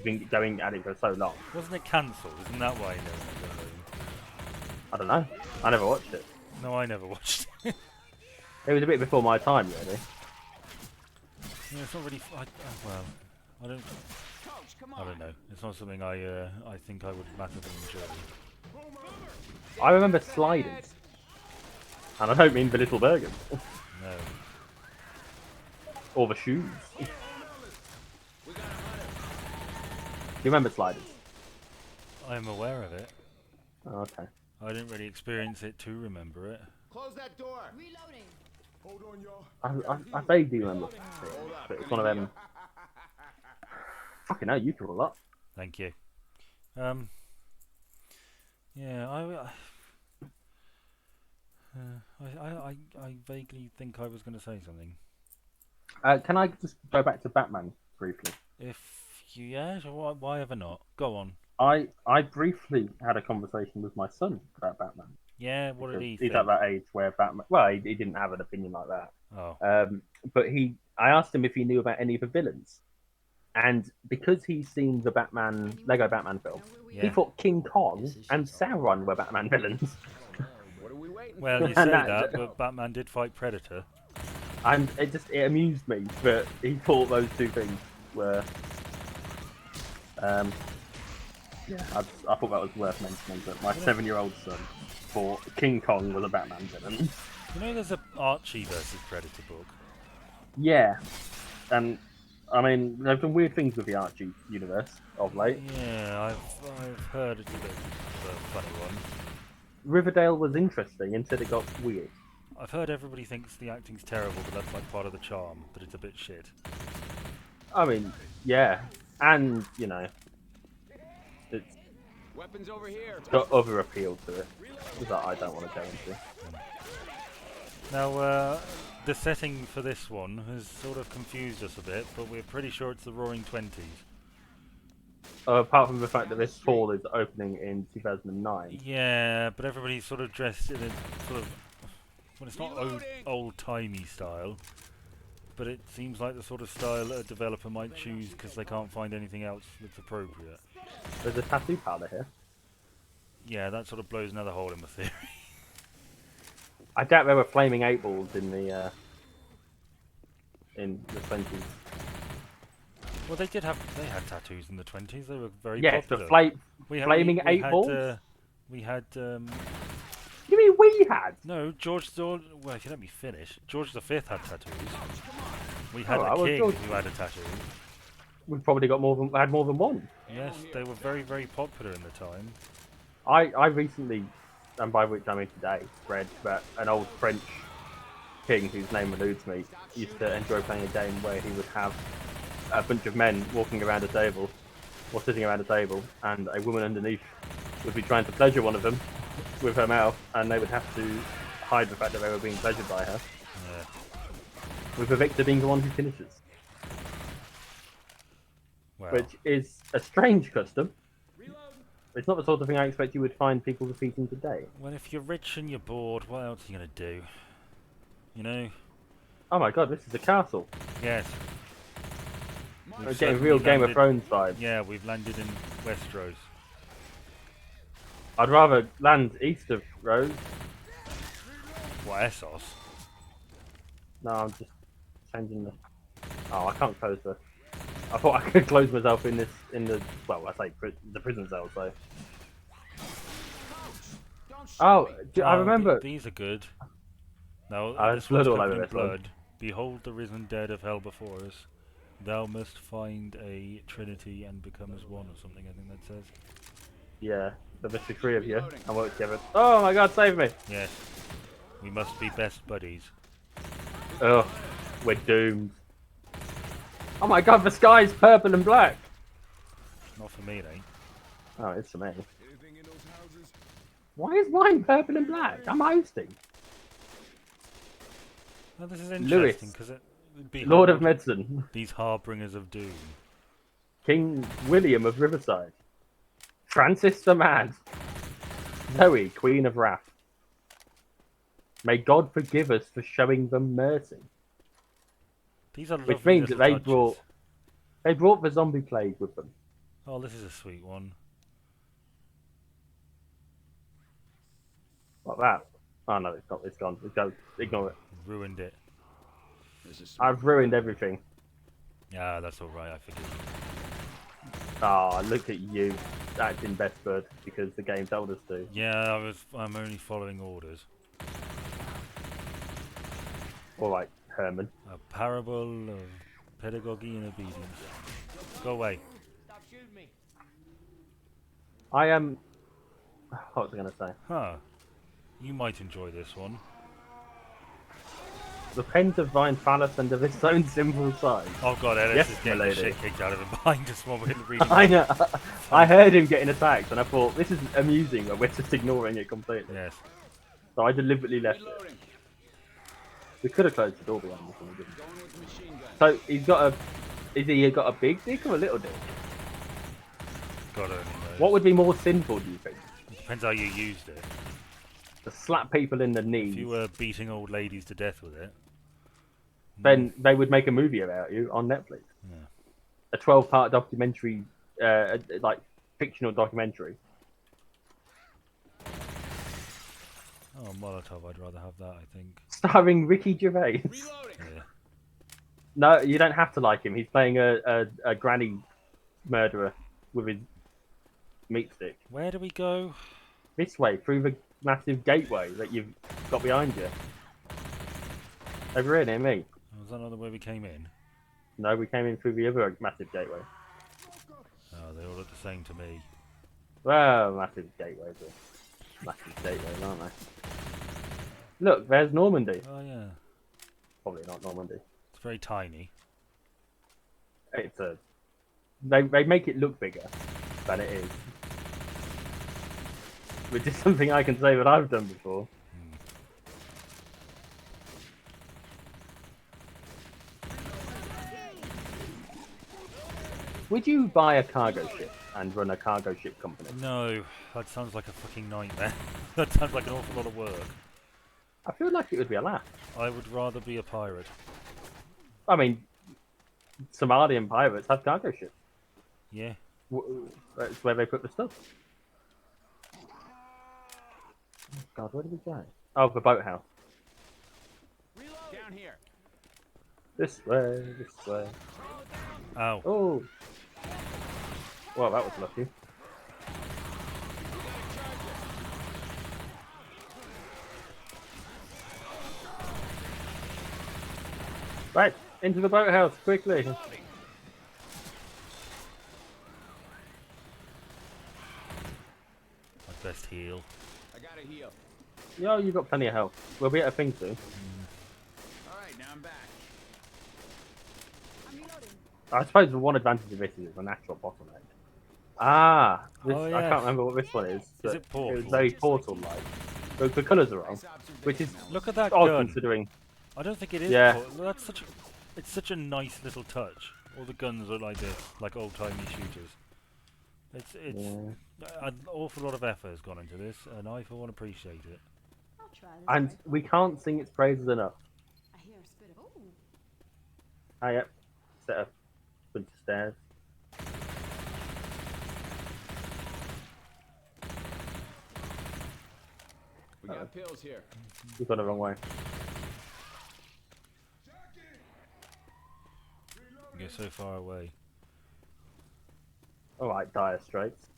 Speaker 2: been going at it for so long.
Speaker 1: Wasn't it cancelled? Isn't that why he never made it home?
Speaker 2: I don't know. I never watched it.
Speaker 1: No, I never watched it.
Speaker 2: It was a bit before my time, really.
Speaker 1: Yeah, it's not really. Well, I don't.
Speaker 3: Coach, come
Speaker 1: I
Speaker 3: on.
Speaker 1: don't know. It's not something I think I would massively enjoy.
Speaker 2: I remember Sliders, and I don't mean the little burgers
Speaker 1: No.
Speaker 2: or the shoes. Do you remember Sliders?
Speaker 1: I'm aware of it.
Speaker 2: Oh, okay.
Speaker 1: I didn't really experience it to remember it.
Speaker 3: Close that door.
Speaker 4: Reloading.
Speaker 3: Hold on, y'all.
Speaker 2: I vaguely remember it, but it's one of them. Fucking hell, you talk a lot.
Speaker 1: Thank you. Yeah, I vaguely think I was going to say something.
Speaker 2: Can I just go back to Batman briefly?
Speaker 1: If you, yeah, so why ever not? Go on.
Speaker 2: I briefly had a conversation with my son about Batman.
Speaker 1: Yeah, what did he
Speaker 2: He's
Speaker 1: think?
Speaker 2: at that age where Batman. Well, he didn't have an opinion like that.
Speaker 1: Oh,
Speaker 2: But I asked him if he knew about any of the villains, and because he's seen the Lego Batman film, he
Speaker 1: yeah.
Speaker 2: thought King Kong and Sauron were Batman villains,
Speaker 3: What are we waiting
Speaker 1: Well,
Speaker 3: for?
Speaker 1: you say
Speaker 2: And
Speaker 1: that, but Batman did fight Predator.
Speaker 2: and it amused me that he thought those two things were. Yeah, I thought that was worth mentioning. That my 7-year-old son thought King Kong was a Batman villain.
Speaker 1: You know, there's a Archie versus Predator book.
Speaker 2: Yeah, and I mean, there've been weird things with the Archie universe of late.
Speaker 1: Yeah, I've heard it's a bit of a funny one.
Speaker 2: Riverdale was interesting until it got weird.
Speaker 1: I've heard everybody thinks the acting's terrible, but that's like part of the charm. That it's a bit shit.
Speaker 2: I mean, yeah, and you know, it's
Speaker 3: Weapons over here.
Speaker 2: got other appeal to it that I don't want to go into.
Speaker 1: Now, the setting for this one has sort of confused us a bit, but we're pretty sure it's the Roaring Twenties.
Speaker 2: Apart from the fact that this fall is opening in 2009.
Speaker 1: Yeah, but everybody's sort of dressed in a sort of, well, it's not old-timey style, but it seems like the sort of style that a developer might choose because they can't find anything else that's appropriate.
Speaker 2: There's a tattoo parlor here.
Speaker 1: Yeah, that sort of blows another hole in my theory.
Speaker 2: I doubt there were flaming 8 balls in the 20s.
Speaker 1: Well, they had tattoos in the 20s. They were very
Speaker 2: Yes,
Speaker 1: popular.
Speaker 2: the flaming 8 balls.
Speaker 1: We had
Speaker 2: You mean we had?
Speaker 1: no George. Well, if you let me finish, George V had tattoos. We had
Speaker 2: Alright,
Speaker 1: a
Speaker 2: well,
Speaker 1: king
Speaker 2: George-
Speaker 1: who had a tattoo.
Speaker 2: We've probably got had more than one.
Speaker 1: Yes, they were very, very popular in the time.
Speaker 2: I recently, and by which I mean today, read that an old French king whose name eludes me used to enjoy playing a game where he would have a bunch of men walking around a table or sitting around a table, and a woman underneath would be trying to pleasure one of them with her mouth, and they would have to hide the fact that they were being pleasured by her,
Speaker 1: Yeah.
Speaker 2: with the victor being the one who finishes,
Speaker 1: Well,
Speaker 2: which is a strange custom. It's not the sort of thing I expect you would find people repeating today.
Speaker 1: well, if you're rich and you're bored, what else are you gonna do? You know?
Speaker 2: Oh my god, this is a castle.
Speaker 1: Yes.
Speaker 2: We're
Speaker 1: We've
Speaker 2: getting
Speaker 1: suddenly
Speaker 2: real Game of
Speaker 1: landed-
Speaker 2: Thrones vibes.
Speaker 1: Yeah, we've landed in Westeros.
Speaker 2: I'd rather land east of Rose.
Speaker 1: What, Essos?
Speaker 2: No, I'm just changing the. Oh, I can't close the. I thought I could close myself in the. Well, I say the prison cell. So.
Speaker 3: Don't shoot
Speaker 2: Oh,
Speaker 3: me.
Speaker 2: I remember.
Speaker 1: These are good. Now,
Speaker 2: Oh,
Speaker 1: this
Speaker 2: there's blood
Speaker 1: one's
Speaker 2: all
Speaker 1: covered
Speaker 2: over
Speaker 1: in
Speaker 2: this one.
Speaker 1: blood. Behold the risen dead of hell before us. Thou must find a trinity and become as one, or something, I think that says.
Speaker 2: Yeah, there must be 3 of you and work together. Oh my God, save me!
Speaker 1: Yes. We must be best buddies.
Speaker 2: Ugh, we're doomed. Oh my God, the sky's purple and black.
Speaker 1: Not for me, they.
Speaker 2: Oh, it's for me.
Speaker 3: Anything in those houses?
Speaker 2: Why is mine purple and black? I'm hosting.
Speaker 1: Well, this is
Speaker 2: Lewis.
Speaker 1: interesting because it.
Speaker 2: Lord of Medicine.
Speaker 1: These harbingers of doom.
Speaker 2: King William of Riverside. Francis the Mad. Zoe, Queen of Wrath. May God forgive us for showing them mercy.
Speaker 1: These are
Speaker 2: Which
Speaker 1: lovely
Speaker 2: means that
Speaker 1: little
Speaker 2: they
Speaker 1: touches.
Speaker 2: brought the zombie plague with them.
Speaker 1: Oh, this is a sweet one.
Speaker 2: Like that. Oh no, it's not. It's gone. It's gone. Ignore it.
Speaker 1: Ruined it.
Speaker 2: I've ruined everything.
Speaker 1: Yeah, that's alright, I forgive you.
Speaker 2: Ah, look at you acting best bud because the game told us to.
Speaker 1: Yeah, I'm only following orders.
Speaker 2: Alright, Herman.
Speaker 1: A parable of pedagogy and obedience. Go away.
Speaker 3: Stop shooting me.
Speaker 2: I am. What was I going to say?
Speaker 1: Huh. You might enjoy this one.
Speaker 2: Repent of thine phallus and of its own sinful size.
Speaker 1: Oh god, Ellis
Speaker 2: Yes,
Speaker 1: is getting
Speaker 2: my
Speaker 1: the
Speaker 2: lady.
Speaker 1: shit kicked out of him behind us while we're reading.
Speaker 2: I know. I heard him getting attacked and I thought, this is amusing, but we're just ignoring it completely.
Speaker 1: Yes.
Speaker 2: So I deliberately left it.
Speaker 3: Reloading.
Speaker 2: We could have closed the door behind us and we didn't.
Speaker 3: Going with the machine gun.
Speaker 2: So he's got a. Is he got a big dick or a little dick?
Speaker 1: God only knows.
Speaker 2: What would be more sinful, do you think?
Speaker 1: It depends how you used it.
Speaker 2: To slap people in the
Speaker 1: If
Speaker 2: knees,
Speaker 1: you were beating old ladies to death with it.
Speaker 2: then they would make a movie about you on Netflix.
Speaker 1: Yeah.
Speaker 2: A 12-part documentary, like fictional documentary.
Speaker 1: Oh, Molotov, I'd rather have that, I think.
Speaker 2: Starring Ricky Gervais.
Speaker 3: Reloading.
Speaker 1: Yeah.
Speaker 2: No, you don't have to like him. He's playing a granny murderer with his meat stick.
Speaker 1: Where do we go?
Speaker 2: This way, through the massive gateway that you've got behind you. Over here near me.
Speaker 1: Was that not the way we came in?
Speaker 2: No, we came in through the other massive gateway.
Speaker 1: Oh, they all look the same to me.
Speaker 2: Well, massive gateways are massive gateways, aren't they? Look, there's Normandy.
Speaker 1: Oh yeah.
Speaker 2: Probably not Normandy.
Speaker 1: It's very tiny.
Speaker 2: It's a. They make it look bigger than it is. Which is something I can say that I've done before. Would you buy a cargo ship and run a cargo ship company?
Speaker 1: No, that sounds like a fucking nightmare. That sounds like an awful lot of work.
Speaker 2: I feel like it would be a laugh.
Speaker 1: I would rather be a pirate.
Speaker 2: I mean, Somalian pirates have cargo ships.
Speaker 1: Yeah.
Speaker 2: That's where they put the stuff. Oh God, where did we go? Oh, the boathouse.
Speaker 3: Down here.
Speaker 2: This way, this way.
Speaker 1: Ow.
Speaker 2: Oh. Well, that was lucky. Right, into the boathouse, quickly.
Speaker 1: I'd best heal.
Speaker 3: I gotta heal.
Speaker 2: Yo, you've got plenty of health. We'll be at a thing soon.
Speaker 3: Alright, now I'm back.
Speaker 4: I'm reloading.
Speaker 2: I suppose the one advantage of this is it's a natural bottleneck. Ah, this,
Speaker 1: Oh,
Speaker 2: I
Speaker 1: yes.
Speaker 2: can't remember what this one is. but
Speaker 1: it Portal?
Speaker 2: It was very portal-like. The colours are wrong, which is
Speaker 1: Look at that
Speaker 2: odd
Speaker 1: gun.
Speaker 2: considering.
Speaker 1: I don't think it is.
Speaker 2: Yeah.
Speaker 1: That's it's such a nice little touch. All the guns are like this, like old-timey shooters. It's
Speaker 2: Yeah.
Speaker 1: an awful lot of effort has gone into this, and I for one appreciate it.
Speaker 4: I'll try this.
Speaker 2: And
Speaker 4: way.
Speaker 2: we can't sing its praises enough.
Speaker 4: I hear a spit of. Ooh.
Speaker 2: Ah, yep. Set a bunch of stairs.
Speaker 3: We got pills here.
Speaker 2: We've gone the wrong way.
Speaker 1: You're so far away.
Speaker 2: All right, Dire Straits.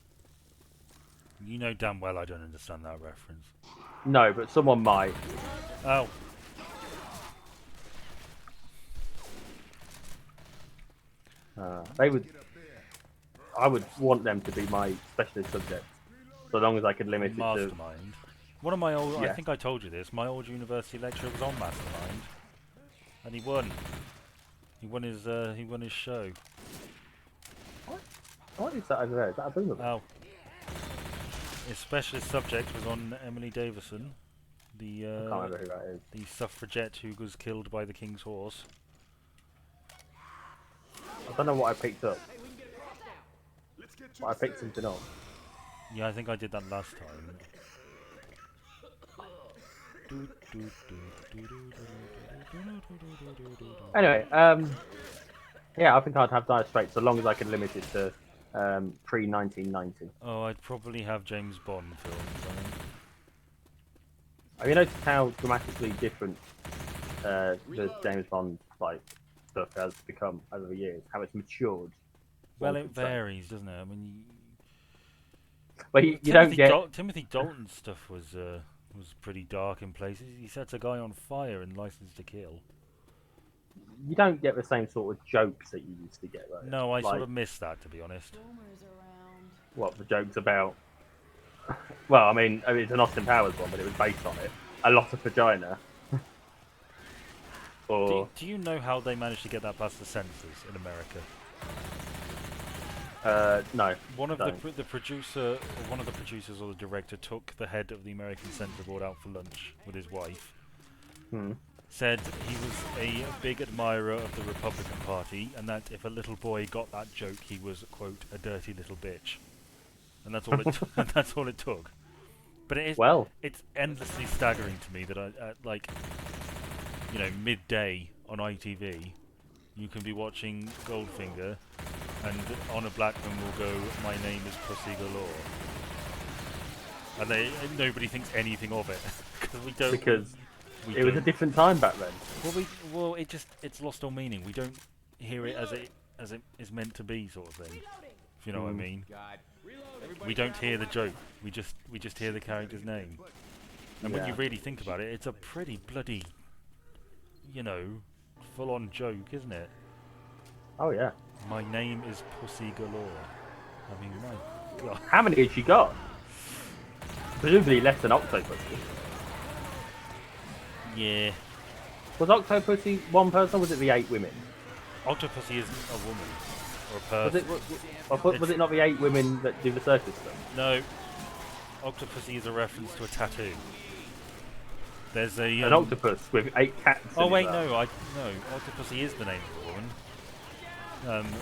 Speaker 1: You know damn well I don't understand that reference.
Speaker 2: No, but someone might.
Speaker 1: Oh.
Speaker 2: They would. I would want them to be my specialist subject, so long as I could limit it to.
Speaker 1: Mastermind. One of my old, I
Speaker 2: Yeah.
Speaker 1: think I told you this, my old university lecturer was on Mastermind. And he won. He won his show.
Speaker 2: What is that over there? Is that a boomerang?
Speaker 1: Oh. His specialist subject was on Emily Davison,
Speaker 2: I can't remember who that is.
Speaker 1: the suffragette who was killed by the king's horse.
Speaker 2: I don't know what I picked up. But I picked something up.
Speaker 1: Yeah, I think I did that last time.
Speaker 2: Anyway, yeah, I think I'd have Dire Straits so long as I could limit it to pre-1990.
Speaker 1: Oh, I'd probably have James Bond films, I think.
Speaker 2: Have you noticed how dramatically different the James Bond like stuff has become over the years? How it's matured.
Speaker 1: Well,
Speaker 2: one
Speaker 1: it
Speaker 2: could say.
Speaker 1: varies, doesn't it? I mean,
Speaker 2: But you don't get.
Speaker 1: Timothy Dalton's stuff was pretty dark in places. He sets a guy on fire in License to Kill.
Speaker 2: You don't get the same sort of jokes that you used to get, though.
Speaker 1: No, I sort
Speaker 2: Like,
Speaker 1: of miss that, to be honest.
Speaker 4: Rumors around.
Speaker 2: what the jokes about. Well, I mean, it's an Austin Powers one, but it was based on it. A lot of vagina. Or
Speaker 1: Do you know how they managed to get that past the censors in America?
Speaker 2: no.
Speaker 1: One of
Speaker 2: don't.
Speaker 1: the producer, or one of the producers or the director took the head of the American censor board out for lunch with his wife. Said he was a big admirer of the Republican Party, and that if a little boy got that joke, he was, quote, a dirty little bitch. And that's all it. That's all it took. But it is.
Speaker 2: Well,
Speaker 1: It's endlessly staggering to me that at like, you know, midday on ITV, you can be watching Goldfinger, and on a Blackman will go, "My name is Pussy Galore," and nobody thinks anything of it because we don't.
Speaker 2: because
Speaker 1: we
Speaker 2: it was a
Speaker 1: don't-
Speaker 2: different time back then.
Speaker 1: well, it's lost all meaning. We don't hear it as it is meant to be, sort of thing. If you know what I mean.
Speaker 3: God.
Speaker 1: We don't hear the joke. We just hear the character's name. And when you
Speaker 2: Yeah.
Speaker 1: really think about it, it's a pretty bloody, you know, full-on joke, isn't it?
Speaker 2: Oh yeah.
Speaker 1: My name is Pussy Galore. I mean, my God.
Speaker 2: How many had she got? Presumably less than Octopussy.
Speaker 1: Yeah.
Speaker 2: Was Octopussy one person, or was it the 8 women?
Speaker 1: Octopussy isn't a woman or a
Speaker 2: Was
Speaker 1: person.
Speaker 2: was it not the 8 women that do the circus stuff?
Speaker 1: No. Octopussy is a reference to a tattoo. There's a
Speaker 2: An octopus with 8 cats.
Speaker 1: Oh
Speaker 2: in
Speaker 1: wait,
Speaker 2: it,
Speaker 1: no, Octopussy is the name of the woman.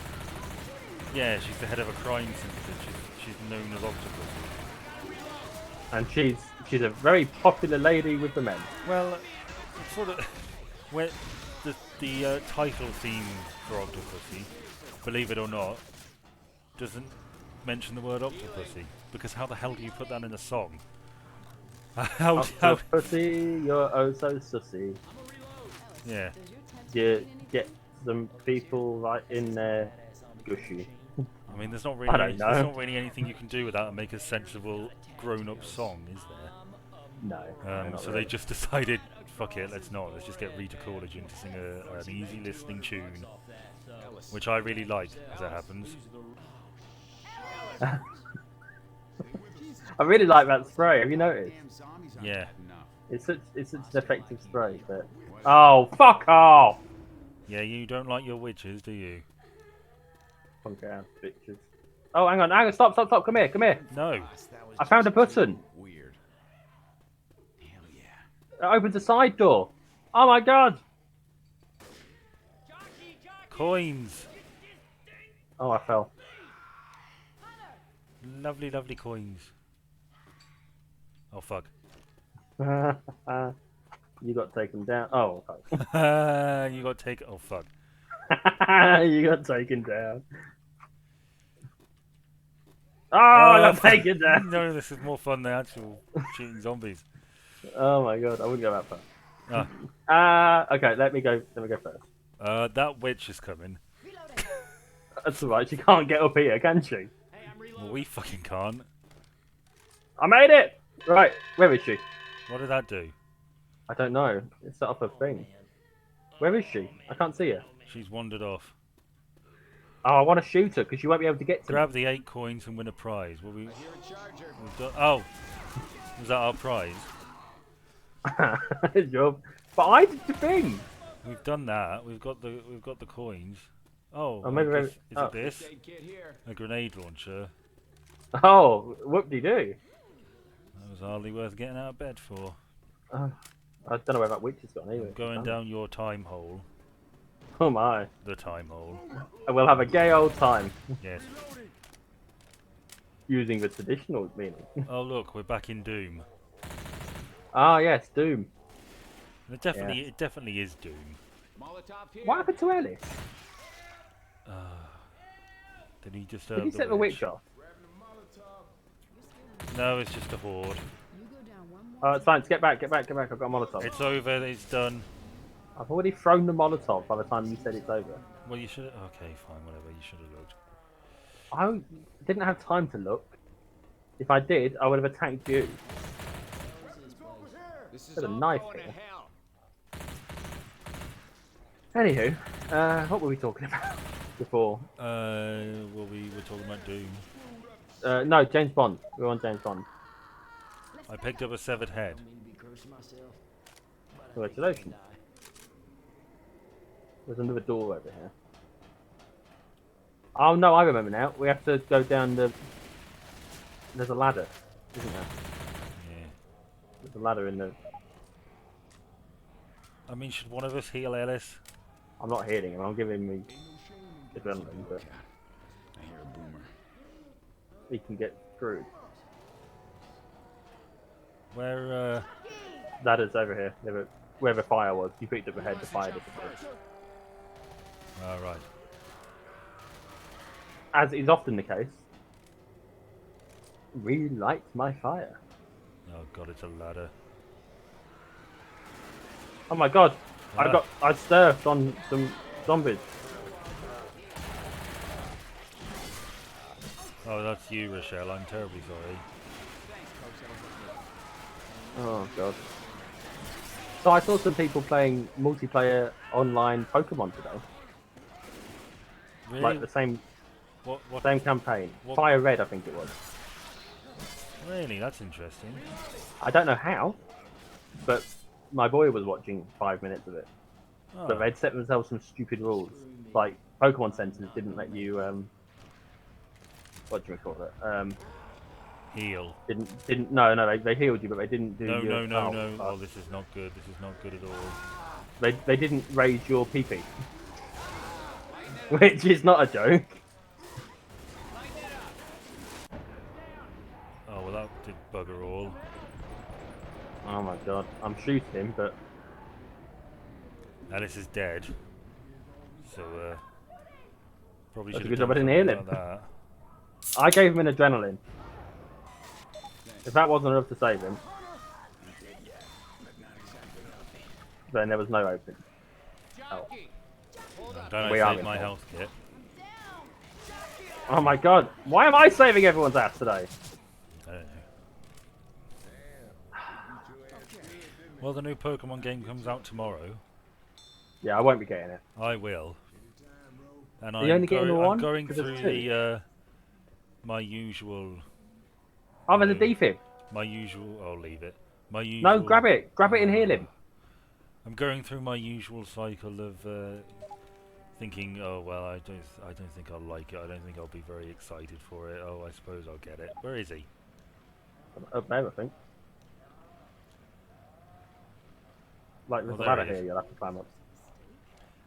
Speaker 1: Yeah, she's the head of a crime syndicate. She's known as Octopussy.
Speaker 2: And she's a very popular lady with the men.
Speaker 1: Well, it's sort of where the title theme for Octopussy, believe it or not, doesn't mention the word Octopussy, because how the hell do you put that in a song? how
Speaker 2: Octopussy, you're oh so sussy.
Speaker 1: yeah.
Speaker 2: You get some people right in there gushy.
Speaker 1: I mean, there's not
Speaker 2: I don't know.
Speaker 1: there's not really anything you can do with that and make a sensible grown-up song, is there?
Speaker 2: No. not
Speaker 1: So
Speaker 2: really.
Speaker 1: they just decided, fuck it, let's not. Let's just get Rita Coolidge in to sing an easy listening tune, which I really like, as it happens.
Speaker 2: I really like that spray. Have you noticed?
Speaker 3: Damn zombies aren't
Speaker 1: Yeah.
Speaker 3: bad enough.
Speaker 2: It's such an effective spray. But oh, fuck off!
Speaker 1: Yeah, you don't like your witches, do you?
Speaker 2: Punk ass bitches. Oh, hang on, stop! Come here!
Speaker 1: No.
Speaker 3: That was
Speaker 2: I found a
Speaker 3: just
Speaker 2: button.
Speaker 3: Weird. Hell yeah.
Speaker 2: It opens a side door. Oh my god!
Speaker 1: Coins.
Speaker 2: Oh, I fell.
Speaker 1: Lovely, lovely coins. Oh, fuck.
Speaker 2: You got taken down. Oh, okay.
Speaker 1: You got taken. Oh, fuck.
Speaker 2: You got taken down. Oh, I got taken down.
Speaker 1: No, this is more fun than actual shooting zombies.
Speaker 2: Oh my god, I wouldn't go that far.
Speaker 1: Ah,
Speaker 2: Okay, let me go first.
Speaker 1: that witch is coming.
Speaker 2: That's alright, she can't get up here, can she?
Speaker 1: Well, we fucking can't.
Speaker 2: I made it! Right, where is she?
Speaker 1: What did that do?
Speaker 2: I don't know. It's set up a thing. Where is she? I can't see her.
Speaker 1: She's wandered off.
Speaker 2: Oh, I want to shoot her because she won't be able to get to
Speaker 1: Grab the 8 coins and win a prize. Well, we've done, oh, was that our prize?
Speaker 2: me. Job. But I did the thing.
Speaker 1: We've done that. We've got the coins. Oh,
Speaker 2: Oh, maybe,
Speaker 1: is
Speaker 2: oh.
Speaker 1: it this? A grenade launcher.
Speaker 2: Oh, whoop-de-doo.
Speaker 1: That was hardly worth getting out of bed for.
Speaker 2: Oh, I don't know where that witch has gone either.
Speaker 1: I'm going down your time hole.
Speaker 2: Oh my.
Speaker 1: The time hole.
Speaker 2: And we'll have a gay old time.
Speaker 1: Yes.
Speaker 2: Using the traditional meaning.
Speaker 1: Oh look, we're back in Doom.
Speaker 2: Ah yes, Doom.
Speaker 1: It definitely is Doom.
Speaker 2: What happened to Ellis?
Speaker 1: Did he just
Speaker 2: Did he set the witch off?
Speaker 1: No, it's just a horde.
Speaker 4: You go down one more.
Speaker 2: Oh, science, get back. I've got a Molotov.
Speaker 1: It's over. It's done.
Speaker 2: I've already thrown the Molotov by the time you said it's over.
Speaker 1: Well, you should. Okay, fine, whatever. You should have looked.
Speaker 2: I didn't have time to look. If I did, I would have attacked you. There's a knife here. Anywho, what were we talking about before?
Speaker 1: Well, we were talking about Doom.
Speaker 2: No, James Bond. We were on James Bond.
Speaker 1: I picked up a severed head.
Speaker 2: Congratulations. There's another door over here. Oh no, I remember now. We have to go down the... There's a ladder, isn't there?
Speaker 1: Yeah.
Speaker 2: There's a ladder in the...
Speaker 1: I mean, should one of us heal Ellis?
Speaker 2: I'm not healing him, I'm giving me adrenaline, but
Speaker 3: I hear a boomer.
Speaker 2: he can get screwed.
Speaker 1: Where,
Speaker 2: Ladder's over here, where the fire was. You picked up the head, the fire disappeared.
Speaker 1: oh, right.
Speaker 2: As is often the case, relight my fire.
Speaker 1: Oh god, it's a ladder.
Speaker 2: Oh my god,
Speaker 1: Ah.
Speaker 2: I surfed on some zombies.
Speaker 1: Oh, that's you, Rochelle. I'm terribly sorry.
Speaker 2: Oh god. So I saw some people playing multiplayer online Pokemon today.
Speaker 1: Really?
Speaker 2: Like the same
Speaker 1: What?
Speaker 2: same campaign.
Speaker 1: What-
Speaker 2: Fire Red, I think it was.
Speaker 1: Really? That's interesting.
Speaker 2: I don't know how, but my boy was watching 5 minutes of it.
Speaker 1: Oh.
Speaker 2: But they'd set themselves some stupid rules. Like Pokemon centers didn't let you what do you call it?
Speaker 1: Heal.
Speaker 2: No, they healed you, but they didn't do
Speaker 1: No,
Speaker 2: your...
Speaker 1: no. Oh, this is not good. This is not good at all.
Speaker 2: They didn't raise your PP. Which is not a joke.
Speaker 1: Oh, well, that did bugger all.
Speaker 2: Oh my god. I'm shooting him, but
Speaker 1: Alice is dead. So, probably
Speaker 2: That's
Speaker 1: should
Speaker 2: a
Speaker 1: have
Speaker 2: good job I
Speaker 1: done
Speaker 2: didn't heal
Speaker 1: something
Speaker 2: him.
Speaker 1: like that.
Speaker 2: I gave him an adrenaline. If that wasn't enough to save him, then there was no open. Oh.
Speaker 1: Don't
Speaker 2: We
Speaker 1: I
Speaker 2: are
Speaker 1: save
Speaker 2: in
Speaker 1: my
Speaker 2: fault.
Speaker 1: health kit?
Speaker 2: Oh my god. Why am I saving everyone's ass today?
Speaker 1: I don't know. Well, the new Pokemon game comes out tomorrow.
Speaker 2: Yeah, I won't be getting it.
Speaker 1: I will. And
Speaker 2: Are you only getting the one?
Speaker 1: I'm going
Speaker 2: 'Cause
Speaker 1: through
Speaker 2: there's two.
Speaker 1: the my usual.
Speaker 2: Oh, there's a
Speaker 1: No.
Speaker 2: defib.
Speaker 1: My usual. I'll leave it. My usual.
Speaker 2: No, grab it. Grab it and heal him.
Speaker 1: I'm going through my usual cycle of thinking, oh well, I don't think I'll like it. I don't think I'll be very excited for it. Oh, I suppose I'll get it. Where is he?
Speaker 2: Up there, I think. Like, there's
Speaker 1: Oh,
Speaker 2: a
Speaker 1: there
Speaker 2: ladder
Speaker 1: he is.
Speaker 2: here you'll have to climb up.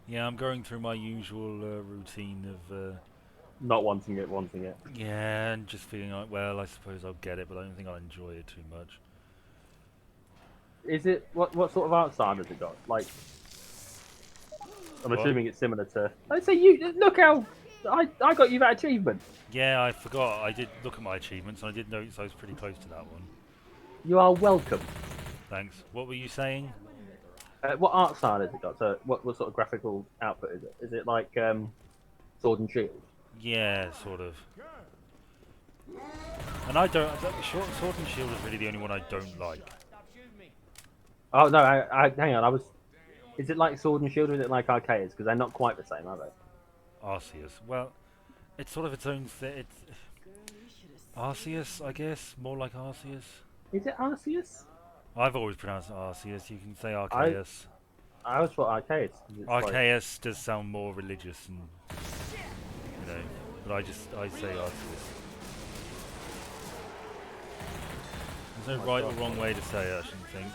Speaker 1: Yeah, I'm going through my usual routine of
Speaker 2: Not wanting it.
Speaker 1: yeah, and just feeling like, well, I suppose I'll get it, but I don't think I'll enjoy it too much.
Speaker 2: Is it... What sort of art style has it got? Like... I'm
Speaker 1: What?
Speaker 2: assuming it's similar to... Let's say you... Look how... I got you that achievement.
Speaker 1: Yeah, I forgot. I did look at my achievements, and I did notice I was pretty close to that one.
Speaker 2: You are welcome.
Speaker 1: Thanks. What were you saying?
Speaker 2: What art style has it got? So what sort of graphical output is it? Is it like Sword and Shield?
Speaker 1: Yeah, sort of. And I don't. Sword and Shield is really the only one I don't like.
Speaker 2: Oh no, hang on. Is it like Sword and Shield or is it like Arcades? Because they're not quite the same, are they?
Speaker 1: Arceus. Well, it's sort of its own thing. It's Arceus, I guess. More like Arceus.
Speaker 2: Is it Arceus?
Speaker 1: I've always pronounced it Arceus. You can say
Speaker 2: I
Speaker 1: Arceus.
Speaker 2: I always thought Arcades. 'Cause it's like,
Speaker 1: Arceus does sound more religious and you know, but I say Arceus. There's no right or wrong way to say it. I shouldn't think.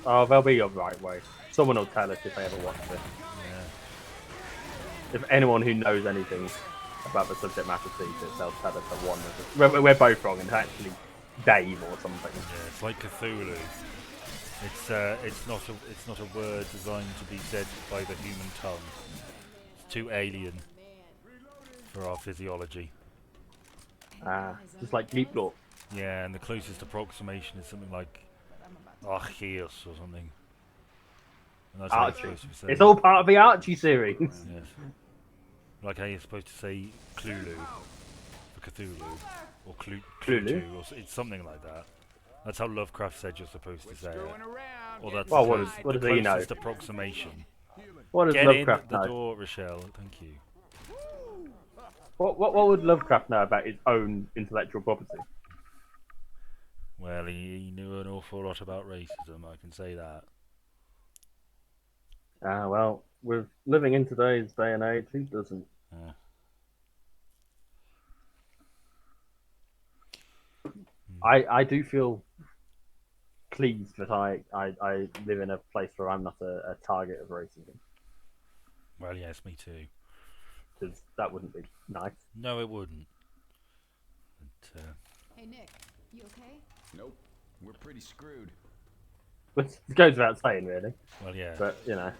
Speaker 2: oh, there'll be a right way. Someone will tell us if they ever watch it.
Speaker 1: Yeah.
Speaker 2: If anyone who knows anything about the subject matter sees it, they'll tell us that one. We're both wrong, and it's actually Dave or something.
Speaker 1: Yeah, it's like Cthulhu. It's not a word designed to be said by the human tongue. It's too alien for our physiology.
Speaker 2: Just like Deep Lore.
Speaker 1: Yeah, and the closest approximation is something like Arceus or something. And that's how it's
Speaker 2: Archie.
Speaker 1: supposed to be said.
Speaker 2: It's all part of the Archie series.
Speaker 1: Yes. Like how you're supposed to say Cthulhu for Cthulhu, or
Speaker 2: Cthulhu?
Speaker 1: or it's something like that. That's how Lovecraft said you're supposed to say it. Or that's
Speaker 2: Well,
Speaker 1: the
Speaker 2: what
Speaker 1: the
Speaker 2: does he know?
Speaker 1: closest approximation.
Speaker 2: What does
Speaker 1: Get
Speaker 2: Lovecraft
Speaker 1: in the
Speaker 2: know?
Speaker 1: door, Rochelle. Thank you.
Speaker 2: What would Lovecraft know about his own intellectual property?
Speaker 1: Well, he knew an awful lot about racism, I can say that.
Speaker 2: Well, we're living in today's day and age. Who doesn't?
Speaker 1: Yeah.
Speaker 2: I do feel pleased that I live in a place where I'm not a target of racism,
Speaker 1: Well, yes, me too.
Speaker 2: because that wouldn't be nice.
Speaker 1: No, it wouldn't. But,
Speaker 4: Hey Nick, you okay?
Speaker 3: Nope. We're pretty screwed.
Speaker 2: Which goes without saying, really.
Speaker 1: well, yeah.
Speaker 2: But you know,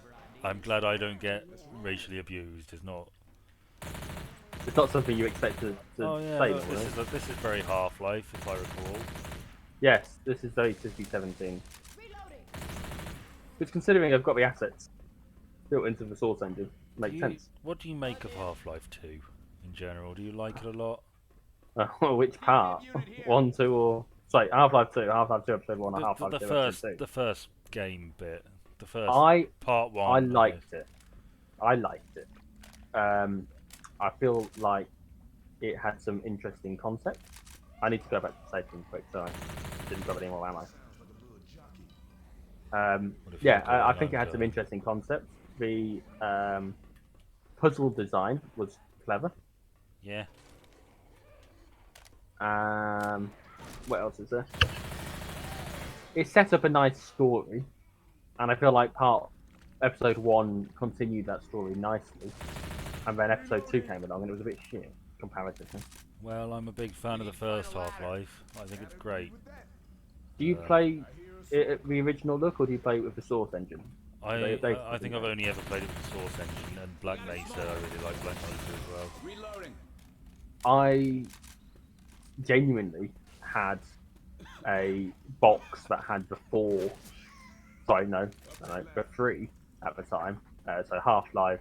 Speaker 1: I'm glad I don't get racially abused. It's not.
Speaker 2: it's not something you expect to
Speaker 1: Oh yeah,
Speaker 2: say.
Speaker 1: look,
Speaker 2: Really.
Speaker 1: this is very Half-Life, if I recall.
Speaker 2: Yes, this is very 5017.
Speaker 4: Reloading.
Speaker 2: Which, considering I've got the assets built into the source engine, makes sense.
Speaker 1: What do you make of Half-Life 2 in general? Do you like it a lot?
Speaker 2: Which part? 1, 2, or sorry, Half-Life 2, Half-Life 2, Episode 1, or Half-Life 2, Episode 2.
Speaker 1: The first game bit, the first part 1.
Speaker 2: I liked it. I liked it. I feel like it had some interesting concepts. I need to go back to the safety quick, so I didn't grab any more ammo. Yeah, I think it had some interesting concepts. The puzzle design was clever.
Speaker 1: Yeah.
Speaker 2: What else is there? It set up a nice story, and I feel like episode 1 continued that story nicely, and then episode 2 came along and it was a bit shit comparatively.
Speaker 1: Well, I'm a big fan of the first Half-Life. I think it's great.
Speaker 2: Do you play it at the original look, or do you play it with the source engine?
Speaker 1: I think I've only ever played it with the Source engine, and Black Mesa. I really like Black Mesa as well.
Speaker 3: Reloading.
Speaker 2: I genuinely had a box that had the 4, sorry, no, the 3 at the time. So Half-Life,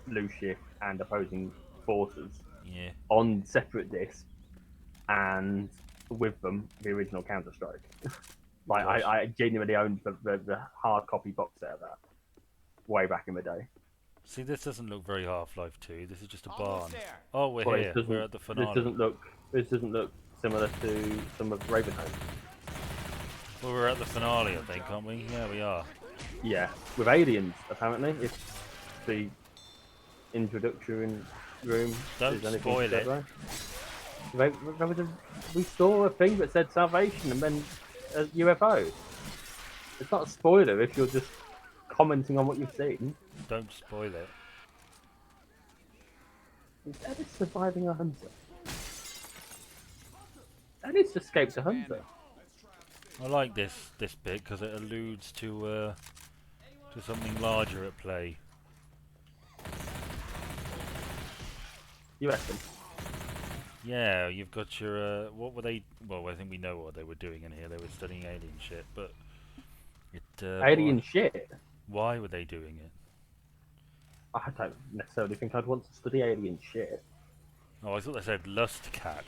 Speaker 2: Lucius, and Opposing Forces
Speaker 1: Yeah.
Speaker 2: on separate discs, and with them the original Counter-Strike. Like
Speaker 1: Gosh.
Speaker 2: I genuinely owned the hard copy box set of that way back in the day.
Speaker 1: See, this doesn't look very Half-Life 2. This is just a barn.
Speaker 3: Almost there.
Speaker 1: Oh, we're
Speaker 2: Well,
Speaker 1: here. We're at the finale.
Speaker 2: This doesn't look similar to some of Ravenholm.
Speaker 1: Well, we're at the finale, I think, aren't we? Yeah, we are.
Speaker 2: Yeah, with aliens apparently. If the introductory room
Speaker 1: Don't
Speaker 2: is anything
Speaker 1: spoil
Speaker 2: to
Speaker 1: it.
Speaker 2: go by. We saw a thing that said salvation and then a UFO. It's not a spoiler if you're just commenting on what you've seen.
Speaker 1: Don't spoil it.
Speaker 2: That is surviving a hunter. That is escaped a hunter.
Speaker 1: I like this bit because it alludes to something larger at play.
Speaker 2: You reckon?
Speaker 1: Yeah, you've got your what were they? Well, I think we know what they were doing in here. They were studying alien shit, but
Speaker 2: Alien shit.
Speaker 1: Why were they doing it?
Speaker 2: I don't necessarily think I'd want to study alien shit.
Speaker 1: Oh, I thought they said lust cat.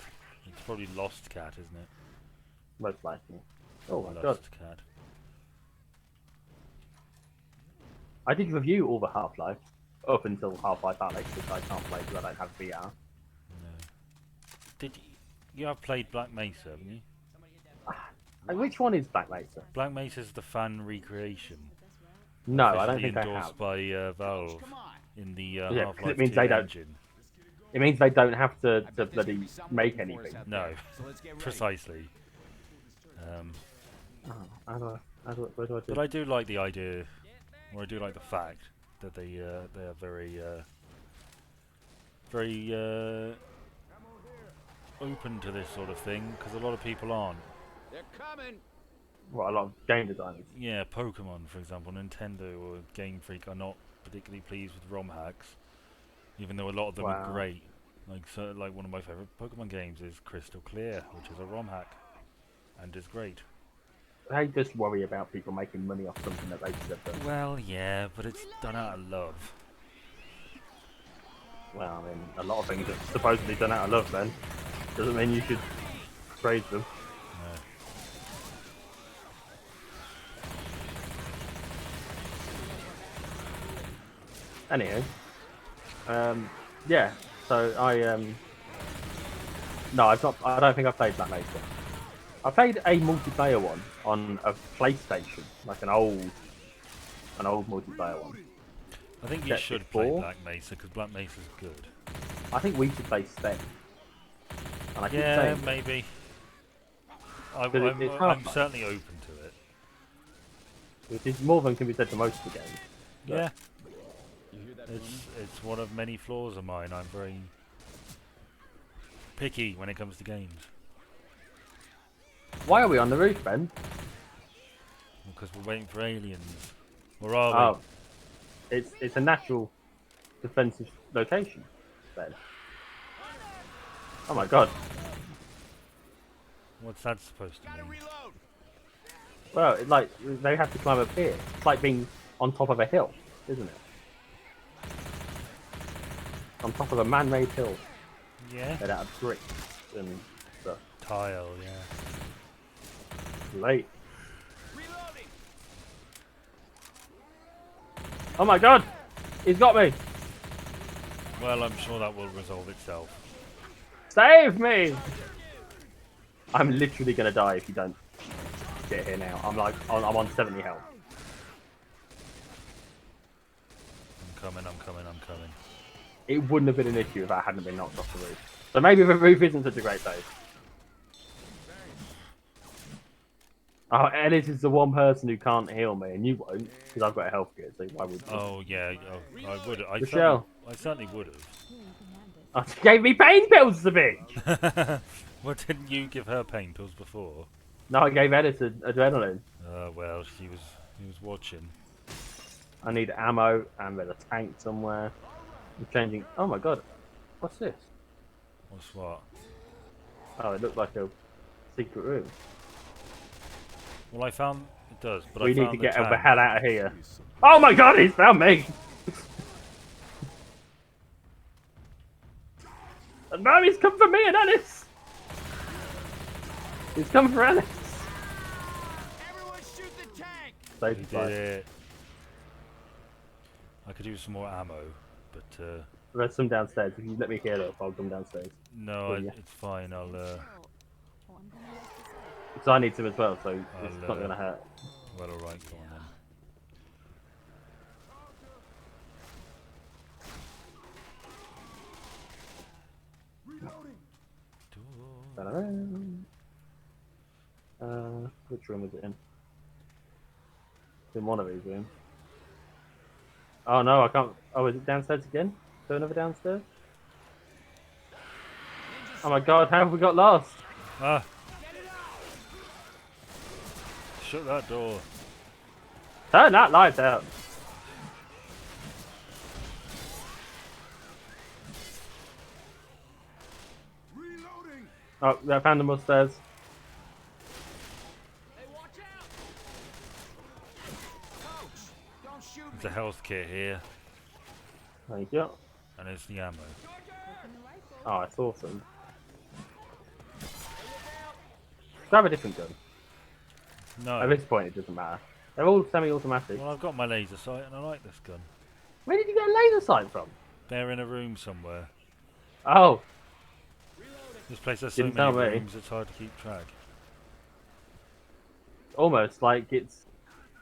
Speaker 1: It's probably lost cat, isn't it?
Speaker 2: Most likely. Oh my god.
Speaker 1: Lust cat.
Speaker 2: I did review all the Half-Life up until Half-Life Alyx, which I can't play because I don't have VR.
Speaker 1: No. Did you have played Black Mesa, haven't you?
Speaker 2: And which one is Black Mesa?
Speaker 1: Black Mesa's the fan recreation.
Speaker 2: No, I don't
Speaker 1: Officially
Speaker 2: think I
Speaker 1: endorsed
Speaker 2: have.
Speaker 1: by Valve in the
Speaker 2: Yeah, because
Speaker 1: Half-Life
Speaker 2: it means
Speaker 1: 2
Speaker 2: they don't.
Speaker 1: engine.
Speaker 2: It means they don't have to bloody make anything.
Speaker 1: No,
Speaker 3: So let's get ready.
Speaker 1: precisely.
Speaker 2: Where do I do?
Speaker 1: But I do like the idea, or I do like the fact that they are very open to this sort of thing, because a lot of people aren't.
Speaker 3: They're coming.
Speaker 2: What, a lot of game designers?
Speaker 1: Yeah, Pokemon, for example, Nintendo or Game Freak are not particularly pleased with ROM hacks, even though a lot of them are
Speaker 2: Wow.
Speaker 1: great. Like one of my favourite Pokemon games is Crystal Clear, which is a ROM hack, and is great.
Speaker 2: They just worry about people making money off something that they should have done.
Speaker 1: Well, yeah, but it's done out of love.
Speaker 2: Well, I mean, a lot of things are supposedly done out of love, then. Doesn't mean you should praise them. Anyway, yeah. So no, I've not. I don't think I've played Black Mesa. I played a multiplayer one on a PlayStation, like an old multiplayer one.
Speaker 1: I think you
Speaker 2: Set
Speaker 1: should
Speaker 2: before.
Speaker 1: play Black Mesa, because Black Mesa's good.
Speaker 2: I think we should play Step. And I keep
Speaker 1: Yeah,
Speaker 2: saying,
Speaker 1: maybe.
Speaker 2: it's
Speaker 1: I'm
Speaker 2: Half-Life.
Speaker 1: certainly open to it.
Speaker 2: which is more than can be said for most of the games. But
Speaker 1: Yeah,
Speaker 3: You hear that?
Speaker 1: it's one of many flaws of mine. I'm very picky when it comes to games,
Speaker 2: why are we on the roof, Ben?
Speaker 1: because we're waiting for aliens. Or are
Speaker 2: Oh, it's a natural defensive location, Ben. Oh my god.
Speaker 1: we? What's that supposed to
Speaker 3: Gotta
Speaker 1: mean?
Speaker 3: reload.
Speaker 2: Well, it's like they have to climb up here. It's like being on top of a hill, isn't it? On top of a man-made hill
Speaker 1: Yeah,
Speaker 2: made out of bricks and stuff.
Speaker 1: tile. Yeah.
Speaker 2: Late.
Speaker 3: Reloading.
Speaker 2: Oh my god! He's got me!
Speaker 1: Well, I'm sure that will resolve itself.
Speaker 2: Save me! I'm literally gonna die if you don't get here now. I'm on 70 health.
Speaker 1: I'm coming.
Speaker 2: It wouldn't have been an issue if I hadn't been knocked off the roof. So maybe the roof isn't such a great place. Oh, Ellis is the one person who can't heal me, and you won't, because I've got a health kit, so why would you?
Speaker 1: Oh yeah, I would.
Speaker 2: Michelle.
Speaker 1: I certainly would have.
Speaker 2: Oh, she gave me pain pills, the bitch!
Speaker 1: Well, didn't you give her pain pills before?
Speaker 2: No, I gave Ellis adrenaline.
Speaker 1: Well, he was watching.
Speaker 2: I need ammo, and there's a tank somewhere. I'm changing. Oh my god. What's this?
Speaker 1: What's what?
Speaker 2: Oh, it looked like a secret room.
Speaker 1: Well, I found it does, but
Speaker 2: We
Speaker 1: I
Speaker 2: need
Speaker 1: found
Speaker 2: to get the
Speaker 1: tank.
Speaker 2: hell out of here. Oh my god, he's found me! And now he's come for me and Ellis! He's come for Ellis!
Speaker 3: Everyone shoot the tank.
Speaker 2: Save
Speaker 1: He
Speaker 2: his
Speaker 1: did
Speaker 2: life.
Speaker 1: it. I could use some more ammo, but
Speaker 2: There's some downstairs. If you let me heal up, I'll come downstairs.
Speaker 1: no,
Speaker 2: Oh, yeah.
Speaker 1: it's fine. I'll
Speaker 2: Because I need some as well, so it's
Speaker 1: I'll,
Speaker 2: not going to hurt.
Speaker 1: well, alright, go on then.
Speaker 2: Which room was it in? It's in one of these rooms. Oh no, I can't. Oh, is it downstairs again? Is there another downstairs? Oh my god, how have we got lost?
Speaker 1: Ah! Shut that door.
Speaker 2: Turn that light out.
Speaker 3: Reloading.
Speaker 2: Oh, I found them upstairs.
Speaker 3: Hey, watch out. Coach, don't shoot
Speaker 1: There's
Speaker 3: me.
Speaker 1: a health kit here,
Speaker 2: Thank you.
Speaker 1: and it's the ammo.
Speaker 2: Oh, it's awesome. Grab a different gun.
Speaker 1: No.
Speaker 2: At this point, it doesn't matter. They're all semi-automatic.
Speaker 1: Well, I've got my laser sight and I like this gun.
Speaker 2: Where did you get a laser sight from?
Speaker 1: They're in a room somewhere.
Speaker 2: Oh,
Speaker 1: This place has so
Speaker 2: Didn't
Speaker 1: many
Speaker 2: tell me.
Speaker 1: rooms, it's hard to keep track.
Speaker 2: almost like it's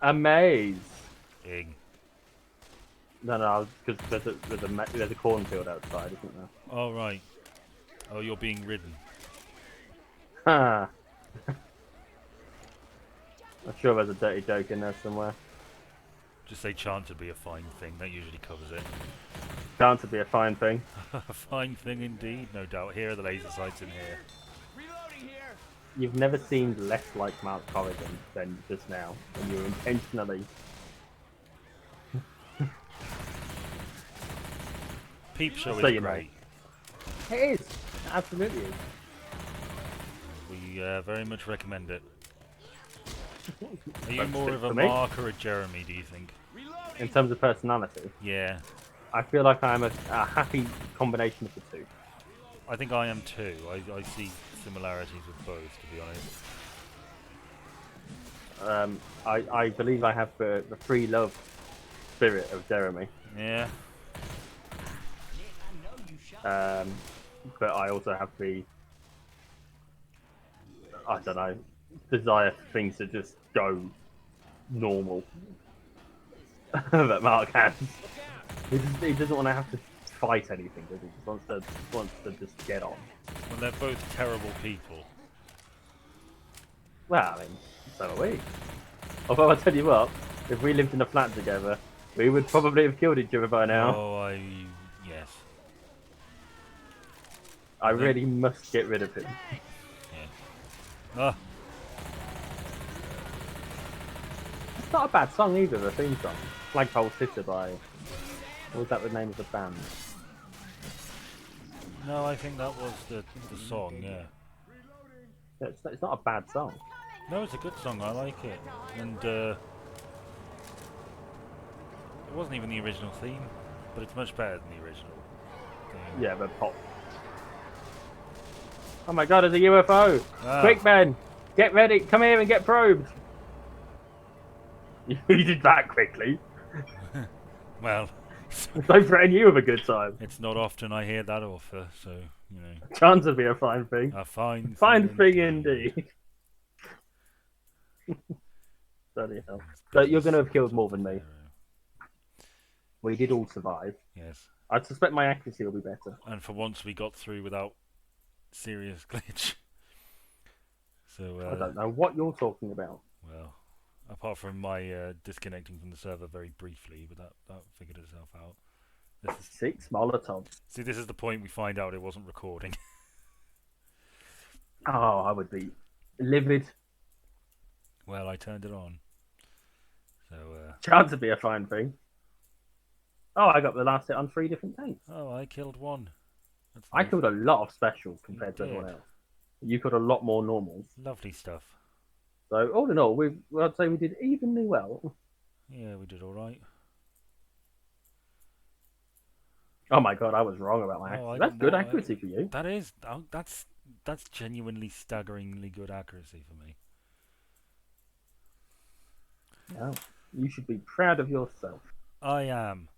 Speaker 2: a maze.
Speaker 1: Ing.
Speaker 2: No, because there's a cornfield outside, isn't there?
Speaker 1: Oh, right. Oh, you're being ridden.
Speaker 2: Ha! I'm sure there's a dirty joke in there somewhere.
Speaker 1: Just say chance would be a fine thing, that usually covers it.
Speaker 2: Chance to be a fine thing.
Speaker 1: A fine thing indeed, no doubt. Here are the laser sights in here.
Speaker 3: Reloading here.
Speaker 2: You've never seemed less like Mark Corrigan than just now, when you were intentionally.
Speaker 1: Peep show
Speaker 2: So
Speaker 1: is
Speaker 2: you know.
Speaker 1: great.
Speaker 2: It is! It absolutely is.
Speaker 1: We very much recommend it. Are you
Speaker 2: That's
Speaker 1: more
Speaker 2: it
Speaker 1: of a
Speaker 2: for me.
Speaker 1: Mark or a Jeremy, do you think?
Speaker 3: Reloading.
Speaker 2: In terms of personality,
Speaker 1: Yeah.
Speaker 2: I feel like I'm a happy combination of the two.
Speaker 1: I think I am too. I see similarities with both, to be honest.
Speaker 2: I believe I have the free love spirit of Jeremy,
Speaker 1: Yeah.
Speaker 2: but I also have the, I don't know, desire for things to just go normal that Mark has. He doesn't want to have to fight anything, does he? He just wants to just get on.
Speaker 1: Well, they're both terrible people.
Speaker 2: Well, I mean, so are we. Although I tell you what, if we lived in a flat together, we would probably have killed each other by now.
Speaker 1: Oh, yes.
Speaker 2: I really must get rid of him.
Speaker 1: Ah,
Speaker 2: It's not a bad song either, the theme song. Flagpole Sitter by... What was that the name of the band?
Speaker 1: no, I think that was the song, yeah.
Speaker 2: Yeah, it's not a bad song.
Speaker 1: No, it's a good song, I like it. And, it wasn't even the original theme, but it's much better than the original theme.
Speaker 2: Yeah, the pop. Oh my god, there's a UFO!
Speaker 1: Ah.
Speaker 2: Quick, Ben! Get ready! Come here and get probed! You did that quickly.
Speaker 1: Well,
Speaker 2: Don't threaten you with a good time.
Speaker 1: it's not often I hear that offer, so, you know.
Speaker 2: Chance would be a fine thing.
Speaker 1: A fine
Speaker 2: Fine thing indeed. Bloody hell. So you're going to have killed more than me. We did all survive.
Speaker 1: Yes.
Speaker 2: I suspect my accuracy will be better.
Speaker 1: And for once we got through without serious glitch. So,
Speaker 2: I don't know what you're talking about.
Speaker 1: well, apart from my disconnecting from the server very briefly, but that figured itself out. This is,
Speaker 2: 6 Molotovs.
Speaker 1: see, this is the point we find out it wasn't recording.
Speaker 2: Oh, I would be livid.
Speaker 1: Well, I turned it on. So,
Speaker 2: Chance would be a fine thing. Oh, I got the last hit on 3 different tanks.
Speaker 1: oh, I killed one. That's
Speaker 2: I killed a lot of specials compared to
Speaker 1: did.
Speaker 2: everyone else. You killed a lot more normals.
Speaker 1: lovely stuff.
Speaker 2: So all in all, I'd say we did evenly well.
Speaker 1: Yeah, we did all right.
Speaker 2: Oh my god, I was wrong about my
Speaker 1: Oh,
Speaker 2: accuracy.
Speaker 1: I
Speaker 2: That's
Speaker 1: don't
Speaker 2: good
Speaker 1: know,
Speaker 2: accuracy for you.
Speaker 1: That is, oh, that's genuinely staggeringly good accuracy for me.
Speaker 2: Yeah. You should be proud of yourself.
Speaker 1: I am.